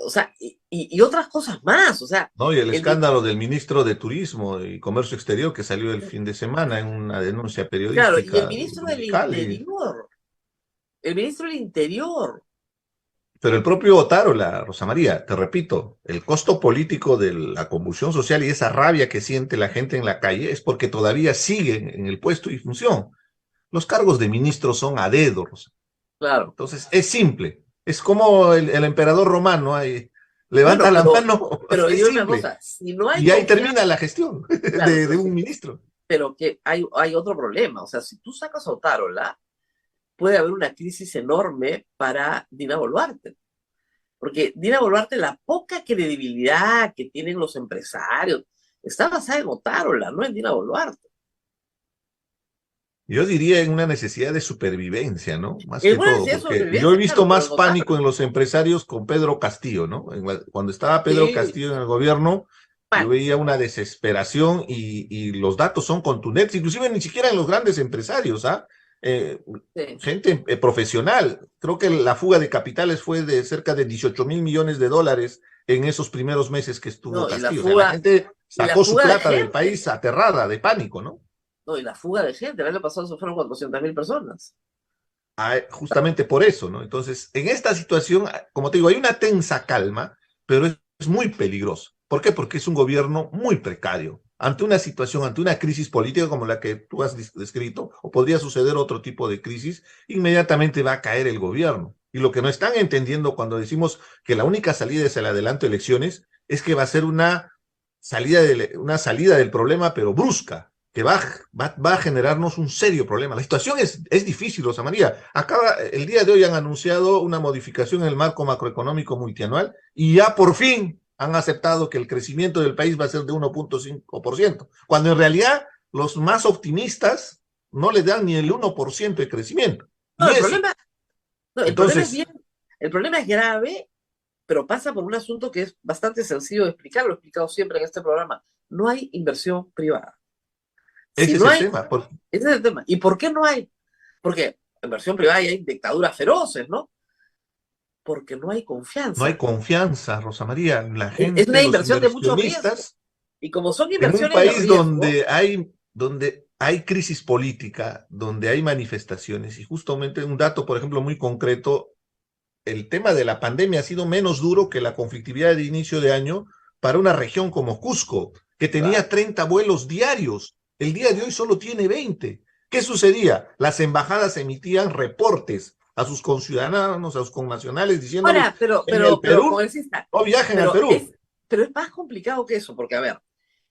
Speaker 3: o sea, y otras cosas más, o sea,
Speaker 4: ¿No? Y el
Speaker 3: el,
Speaker 4: escándalo del ministro de Turismo y Comercio Exterior que salió el fin de semana en una denuncia
Speaker 3: claro, y
Speaker 4: periodística dominical.
Speaker 3: el ministro del Interior,
Speaker 4: Pero el propio Otárola, Rosa María, te repito, el costo político de la convulsión social y esa rabia que siente la gente en la calle es porque todavía siguen en el puesto y función. Los cargos de ministros son a dedo, Rosa.
Speaker 3: claro.
Speaker 4: Entonces es simple. Es como el emperador romano, ahí, levanta
Speaker 3: Bueno,
Speaker 4: la mano,
Speaker 3: pero
Speaker 4: es
Speaker 3: digo una
Speaker 4: simple.
Speaker 3: cosa, si no hay
Speaker 4: Y ahí
Speaker 3: confianza,
Speaker 4: termina la gestión
Speaker 3: claro,
Speaker 4: de un ministro.
Speaker 3: pero que hay otro problema, o sea, si tú sacas a Otárola, puede haber una crisis enorme para Dina Boluarte, porque Dina Boluarte, la poca credibilidad que tienen los empresarios, está basada en Otárola, no en Dina Boluarte.
Speaker 4: Yo diría en una necesidad de supervivencia, ¿no? Más
Speaker 3: Es
Speaker 4: que
Speaker 3: una
Speaker 4: todo,
Speaker 3: necesidad de
Speaker 4: porque yo he
Speaker 3: sobrevivencia,
Speaker 4: visto
Speaker 3: claro, pero
Speaker 4: más
Speaker 3: en Otárola.
Speaker 4: pánico en los empresarios con Pedro Castillo, ¿no? Cuando estaba Pedro
Speaker 3: Sí,
Speaker 4: Castillo en el gobierno, yo
Speaker 3: pánico.
Speaker 4: veía una desesperación y los datos son contundentes, inclusive ni siquiera en los grandes empresarios, ¿ah? Eh,
Speaker 3: Sí.
Speaker 4: gente profesional. Creo que la fuga de capitales fue de cerca de 18.000 millones de dólares en esos primeros meses que estuvo
Speaker 3: No,
Speaker 4: Castillo. O sea, la gente
Speaker 3: y la
Speaker 4: sacó su
Speaker 3: fuga de
Speaker 4: plata del
Speaker 3: gente,
Speaker 4: país aterrada, de pánico, ¿no?
Speaker 3: no, y la fuga de gente, el año pasado se fueron 400.000 personas.
Speaker 4: Justamente por eso, ¿no? Entonces, en esta situación, como te digo, hay una tensa calma, pero es muy peligroso. ¿Por qué? Porque es un gobierno muy precario. Ante una situación, ante una crisis política como la que tú has descrito, o podría suceder otro tipo de crisis, inmediatamente va a caer el gobierno. Y lo que no están entendiendo cuando decimos que la única salida es el adelanto de elecciones, es que va a ser una salida del problema, pero brusca, que va a generarnos un serio problema. La situación es difícil, Rosa María. El día de hoy han anunciado una modificación en el marco macroeconómico multianual y ya por fin han aceptado que el crecimiento del país va a ser de 1.5%, cuando en realidad los más optimistas no le dan ni el 1% de crecimiento.
Speaker 3: No,
Speaker 4: Y
Speaker 3: el
Speaker 4: es,
Speaker 3: problema, no,
Speaker 4: entonces,
Speaker 3: el problema es grave, pero pasa por un asunto que es bastante sencillo de explicar, lo he explicado siempre en este programa. No hay inversión privada. Si
Speaker 4: ese es
Speaker 3: no
Speaker 4: el
Speaker 3: hay,
Speaker 4: tema.
Speaker 3: ese es el tema. ¿Y por qué no hay? Porque inversión privada y hay dictaduras feroces, ¿no? Porque no hay
Speaker 4: No hay
Speaker 3: confianza.
Speaker 4: confianza, Rosa María. La
Speaker 3: Es
Speaker 4: gente,
Speaker 3: una
Speaker 4: los
Speaker 3: inversión de mucho riesgo.
Speaker 4: inversionistas,
Speaker 3: Y como son
Speaker 4: en un
Speaker 3: inversiones de
Speaker 4: país
Speaker 3: riesgo,
Speaker 4: donde hay crisis política, donde hay manifestaciones, y justamente un dato, por ejemplo, muy concreto, el tema de la pandemia ha sido menos duro que la conflictividad de inicio de año para una región como Cusco, que tenía 30 vuelos diarios. El día de hoy solo tiene 20. ¿Qué sucedía? Las embajadas emitían reportes a sus conciudadanos, a sus connacionales, diciéndoles,
Speaker 3: ahora,
Speaker 4: en el
Speaker 3: pero,
Speaker 4: Perú,
Speaker 3: congresista,
Speaker 4: no viajen al
Speaker 3: pero
Speaker 4: Perú.
Speaker 3: pero es más complicado que eso, porque a ver,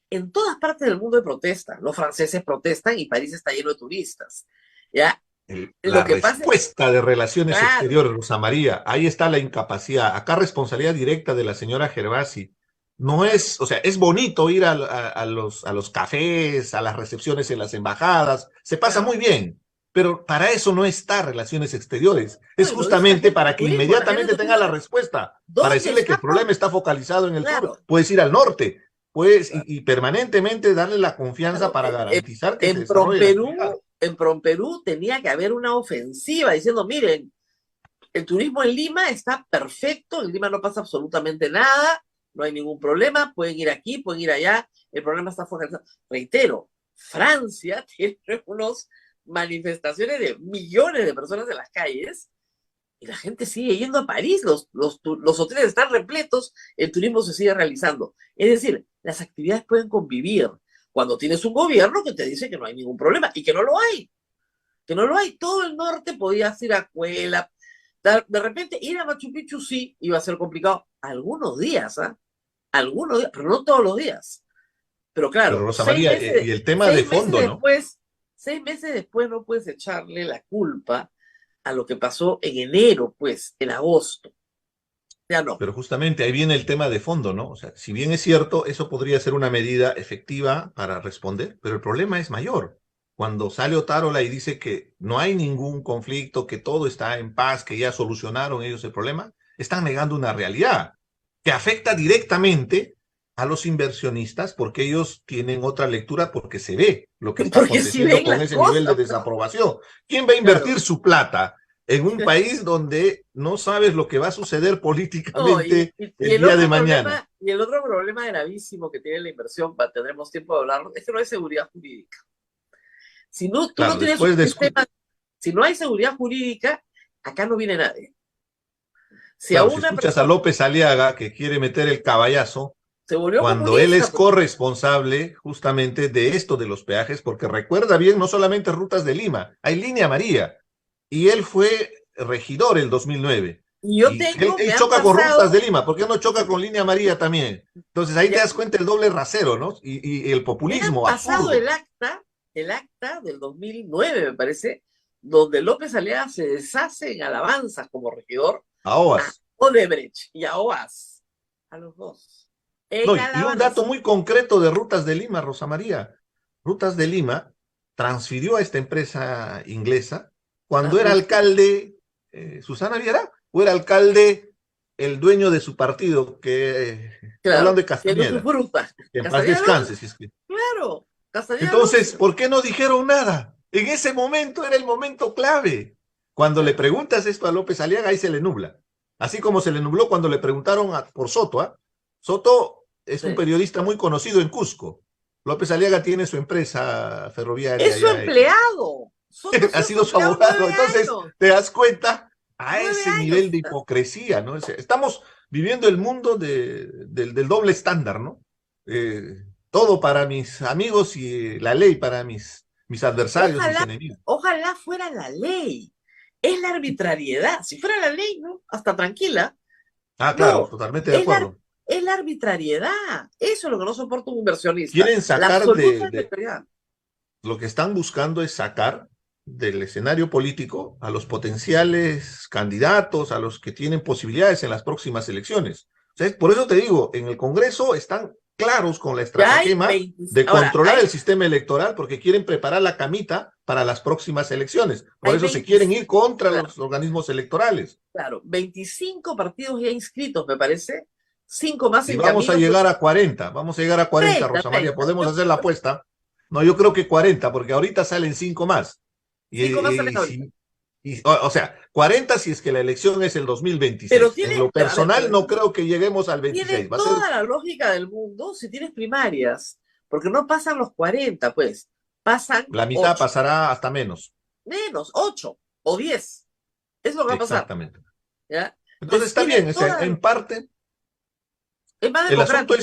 Speaker 3: en todas partes del mundo hay protesta. Los franceses protestan y París está lleno de turistas. ¿Ya?
Speaker 4: La
Speaker 3: Lo que pasa es,
Speaker 4: respuesta de Relaciones
Speaker 3: claro,
Speaker 4: Exteriores, Rosa María, ahí está la incapacidad. Acá responsabilidad directa de la señora Gervasi. No es, o sea, es bonito ir a los cafés, a las recepciones en las embajadas, se pasa
Speaker 3: claro.
Speaker 4: muy bien, pero para eso no está Relaciones Exteriores.
Speaker 3: No,
Speaker 4: Es
Speaker 3: y lo dice la
Speaker 4: justamente
Speaker 3: gente
Speaker 4: para
Speaker 3: de
Speaker 4: que
Speaker 3: turismo. La gente
Speaker 4: inmediatamente
Speaker 3: de
Speaker 4: tenga
Speaker 3: turismo
Speaker 4: la
Speaker 3: dice,
Speaker 4: respuesta, para
Speaker 3: ¿dónde
Speaker 4: decirle que el
Speaker 3: está?
Speaker 4: problema está focalizado en el sur.
Speaker 3: Claro,
Speaker 4: Puedes ir al norte, puedes,
Speaker 3: claro,
Speaker 4: y permanentemente darle la confianza
Speaker 3: claro.
Speaker 4: para garantizar que se desarrolle la actividad.
Speaker 3: En Promperú tenía que haber una ofensiva diciendo, miren, el turismo en Lima está perfecto, en Lima no pasa absolutamente nada, no hay ningún problema, pueden ir aquí, pueden ir allá, el problema está focalizado. Reitero, Francia tiene unas manifestaciones de millones de personas en las calles y la gente sigue yendo a París, los hoteles están repletos, el turismo se sigue realizando. Es decir, las actividades pueden convivir cuando tienes un gobierno que te dice que no hay ningún problema y que no lo hay, que no lo hay. Todo el norte podías ir a Cuela, de repente ir a Machu Picchu sí iba a ser complicado algunos días, ¿ah? Algunos días, pero no todos los días. Pero
Speaker 4: Pero
Speaker 3: claro,
Speaker 4: Rosa María, y el tema de fondo, ¿no?
Speaker 3: 6 meses después no puedes echarle la culpa a lo que pasó en enero, pues, en agosto. Ya no.
Speaker 4: Pero justamente ahí viene el tema de fondo, ¿no? O sea, si bien es cierto, eso podría ser una medida efectiva para responder, pero el problema es mayor. Cuando sale Otárola y dice que no hay ningún conflicto, que todo está en paz, que ya solucionaron ellos el problema, están negando una realidad que afecta directamente a los inversionistas porque ellos tienen otra lectura porque se ve lo que está
Speaker 3: Porque si
Speaker 4: aconteciendo
Speaker 3: ven
Speaker 4: con
Speaker 3: las
Speaker 4: ese nivel de
Speaker 3: cosas,
Speaker 4: desaprobación. ¿Quién va a
Speaker 3: claro.
Speaker 4: invertir su plata en un país donde no sabes lo que va a suceder
Speaker 3: No,
Speaker 4: políticamente el día de mañana?
Speaker 3: y el otro problema gravísimo que tiene la inversión, tendremos tiempo de hablarlo, es que no hay seguridad jurídica. Si no, tú no
Speaker 4: Claro,
Speaker 3: tienes un
Speaker 4: después de
Speaker 3: sistema, si no hay seguridad jurídica, acá no viene nadie. Si a
Speaker 4: claro, si
Speaker 3: una
Speaker 4: escuchas a
Speaker 3: persona
Speaker 4: López Aliaga que quiere meter el caballazo,
Speaker 3: se volvió
Speaker 4: cuando él
Speaker 3: comunista,
Speaker 4: es
Speaker 3: pues,
Speaker 4: corresponsable justamente de esto de los peajes, porque recuerda bien, no solamente Rutas de Lima, hay Línea Amarilla, y él fue regidor el 2009.
Speaker 3: y yo
Speaker 4: Y él,
Speaker 3: tengo, me
Speaker 4: él
Speaker 3: han
Speaker 4: choca con Rutas
Speaker 3: pasado,
Speaker 4: de Lima, ¿por qué no choca con Línea Amarilla también? Entonces ahí te das cuenta el doble rasero, ¿no? Y el
Speaker 3: me han
Speaker 4: populismo
Speaker 3: pasado
Speaker 4: absurdo.
Speaker 3: el acta del 2009, me parece, donde López Aliaga se deshace en alabanzas como regidor
Speaker 4: A
Speaker 3: a
Speaker 4: OAS.
Speaker 3: Odebrecht y a OAS, a los dos,
Speaker 4: No,
Speaker 3: en
Speaker 4: y un dato
Speaker 3: alabanza.
Speaker 4: muy concreto de Rutas de Lima, Rosa María. Rutas de Lima transfirió a esta empresa inglesa
Speaker 3: Ah,
Speaker 4: cuando era alcalde Susana Viera, o era alcalde el dueño de su partido, estoy hablando
Speaker 3: claro,
Speaker 4: de
Speaker 3: siendo su
Speaker 4: Castañeda,
Speaker 3: fruta.
Speaker 4: que en paz
Speaker 3: Castañeda
Speaker 4: descanse.
Speaker 3: Alonso,
Speaker 4: Si es que...
Speaker 3: claro, Castañeda
Speaker 4: Entonces,
Speaker 3: Alonso,
Speaker 4: ¿por qué no dijeron nada? En ese momento era el momento clave. Cuando le
Speaker 3: claro.
Speaker 4: preguntas esto a López Aliaga, ahí se le nubla. Así como se le nubló cuando le preguntaron por Soto, ¿ah? Soto es un
Speaker 3: Sí.
Speaker 4: periodista muy conocido en Cusco. López Aliaga tiene su empresa ferroviaria
Speaker 3: Es su
Speaker 4: allá.
Speaker 3: empleado. Soto ha
Speaker 4: Ha
Speaker 3: sido su
Speaker 4: sido su
Speaker 3: empleado
Speaker 4: abogado.
Speaker 3: 9
Speaker 4: Entonces,
Speaker 3: años.
Speaker 4: te das cuenta a
Speaker 3: 9
Speaker 4: ese
Speaker 3: años.
Speaker 4: nivel de hipocresía, ¿no? Estamos viviendo el mundo del doble estándar, ¿no? Todo para mis amigos y la ley para mis adversarios, mis
Speaker 3: Ojalá,
Speaker 4: enemigos.
Speaker 3: ojalá fuera la ley. Es la arbitrariedad. Si fuera la ley, ¿no? Hasta tranquila.
Speaker 4: Ah, claro,
Speaker 3: No,
Speaker 4: totalmente de
Speaker 3: es la,
Speaker 4: acuerdo.
Speaker 3: es la arbitrariedad. Eso es lo que no soporta un inversionista.
Speaker 4: Quieren
Speaker 3: La
Speaker 4: sacar
Speaker 3: absoluta arbitrariedad.
Speaker 4: lo que están buscando es sacar del escenario político a los potenciales candidatos, a los que tienen posibilidades en las próximas elecciones. O sea, por eso te digo, en el Congreso están claros con la estratagema de controlar el sistema electoral porque quieren preparar la camita para las próximas elecciones. Por eso se quieren ir contra los organismos electorales.
Speaker 3: Claro, 25 partidos ya inscritos, me parece. 5 más en
Speaker 4: camino. Y vamos a llegar a 40, Rosa
Speaker 3: 30.
Speaker 4: María. Podemos hacer la apuesta. No, yo creo que 40, porque ahorita salen 5 más. O sea, 40 si es que la elección es el 2026. Pero en lo personal no creo que lleguemos al 26.
Speaker 3: Tiene toda la lógica del mundo si tienes primarias, porque no pasan los 40, pues. Pasan
Speaker 4: la mitad
Speaker 3: 8.
Speaker 4: Pasará hasta menos.
Speaker 3: Menos, 8 o 10. Es lo que va a pasar.
Speaker 4: Exactamente.
Speaker 3: ¿Ya?
Speaker 4: Entonces está bien, en parte. El asunto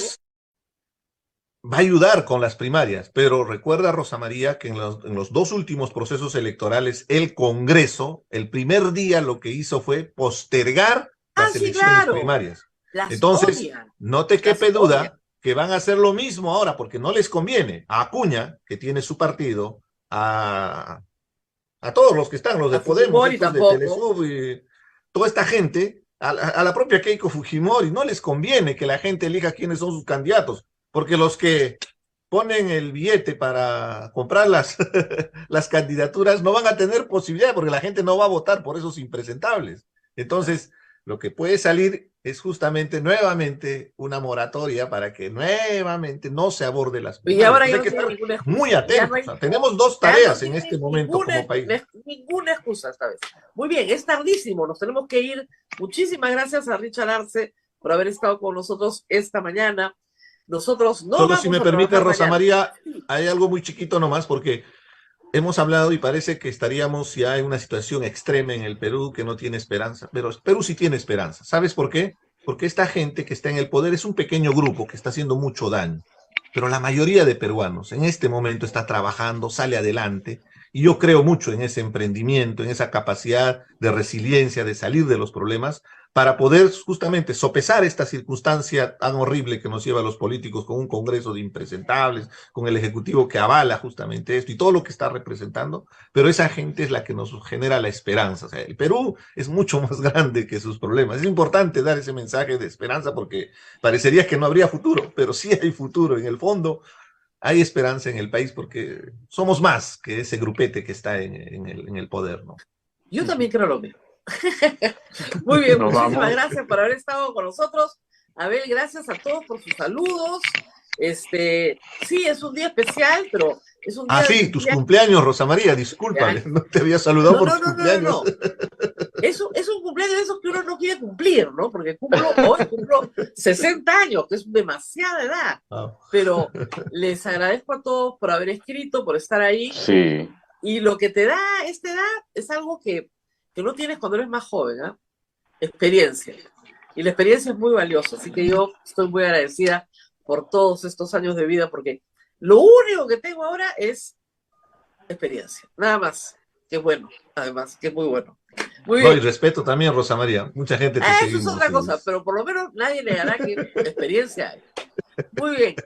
Speaker 4: va a ayudar con las primarias, pero recuerda, Rosa María, que en los 2 últimos procesos electorales, el Congreso, el primer día lo que hizo fue postergar las elecciones primarias. Entonces, no te quepe duda que van a hacer lo mismo ahora, porque no les conviene a Acuña, que tiene su partido, a todos los que están, los de Podemos, de Telesub, y toda esta gente, a la propia Keiko Fujimori, no les conviene que la gente elija quiénes son sus candidatos, porque los que ponen el billete para comprar las candidaturas no van a tener posibilidad, porque la gente no va a votar por esos impresentables. Entonces, lo que puede salir es justamente nuevamente una moratoria para que nuevamente no se aborde las cosas.
Speaker 3: Y ahora
Speaker 4: hay que estar muy atentos. Tenemos 2 tareas en este momento como país.
Speaker 3: Ninguna excusa esta vez. Muy bien, es tardísimo, nos tenemos que ir. Muchísimas gracias a Richard Arce por haber estado con nosotros esta mañana. Nosotros no
Speaker 4: Solo si me permite, Rosa María, hay algo muy chiquito nomás, porque hemos hablado y parece que estaríamos ya en una situación extrema en el Perú que no tiene esperanza, pero Perú sí tiene esperanza. ¿Sabes por qué? Porque esta gente que está en el poder es un pequeño grupo que está haciendo mucho daño, pero la mayoría de peruanos en este momento está trabajando, sale adelante, y yo creo mucho en ese emprendimiento, en esa capacidad de resiliencia, de salir de los problemas, para poder justamente sopesar esta circunstancia tan horrible que nos lleva a los políticos con un Congreso de impresentables, con el Ejecutivo que avala justamente esto y todo lo que está representando, pero esa gente es la que nos genera la esperanza. O sea, el Perú es mucho más grande que sus problemas. Es importante dar ese mensaje de esperanza porque parecería que no habría futuro, pero sí hay futuro. En el fondo hay esperanza en el país porque somos más que ese grupete que está en el poder, ¿no?
Speaker 3: Yo también creo lo mismo. Muy bien, muchísimas gracias por haber estado con nosotros. Abel, gracias a todos por sus saludos. Sí, es un día especial, pero es un día...
Speaker 4: tus cumpleaños, Rosa María, disculpa, no te había saludado por tus cumpleaños.
Speaker 3: No. Es un cumpleaños de esos que uno no quiere cumplir, ¿no? Porque hoy cumplo 60 años, que es demasiada edad. Pero les agradezco a todos por haber escrito, por estar ahí.
Speaker 5: Sí.
Speaker 3: Y lo que te da esta edad es algo que no tienes cuando eres más joven, ¿eh? Experiencia. Y la experiencia es muy valiosa, así que yo estoy muy agradecida por todos estos años de vida, porque lo único que tengo ahora es experiencia, nada más, que bueno, además, que es muy bueno. Muy bien.
Speaker 4: No, y respeto también, Rosa María, mucha gente te
Speaker 3: Eso es otra cosa, pero por lo menos nadie negará que experiencia hay. Muy bien,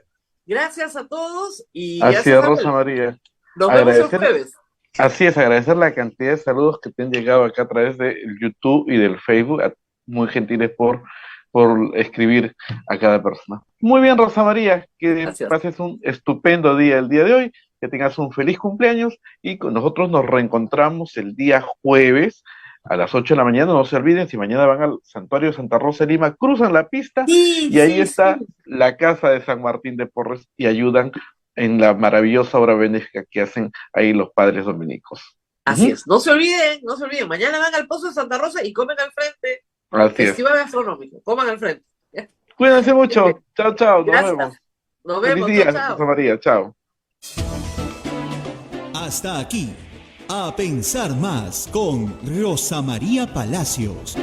Speaker 3: gracias a todos y
Speaker 5: así es, Rosa María.
Speaker 3: Nos vemos el jueves.
Speaker 5: Así es, agradecer la cantidad de saludos que te han llegado acá a través del YouTube y del Facebook, muy gentiles por escribir a cada persona. Muy bien, Rosa María, que pases un estupendo día el día de hoy, que tengas un feliz cumpleaños y con nosotros nos reencontramos el día jueves a las 8 de la mañana. No se olviden, si mañana van al Santuario de Santa Rosa de Lima, cruzan la pista y ahí está la Casa de San Martín de Porres y ayudan en la maravillosa obra benéfica que hacen ahí los padres dominicos.
Speaker 3: Así es, no se olviden, mañana van al Pozo de Santa Rosa y comen al frente.
Speaker 5: Así
Speaker 3: Festival gastronómico, coman al frente.
Speaker 5: Cuídense mucho, chao,
Speaker 3: nos vemos,
Speaker 5: feliz día,
Speaker 3: chao.
Speaker 5: Rosa María, chao.
Speaker 1: Hasta aquí, A Pensar Más con Rosa María Palacios.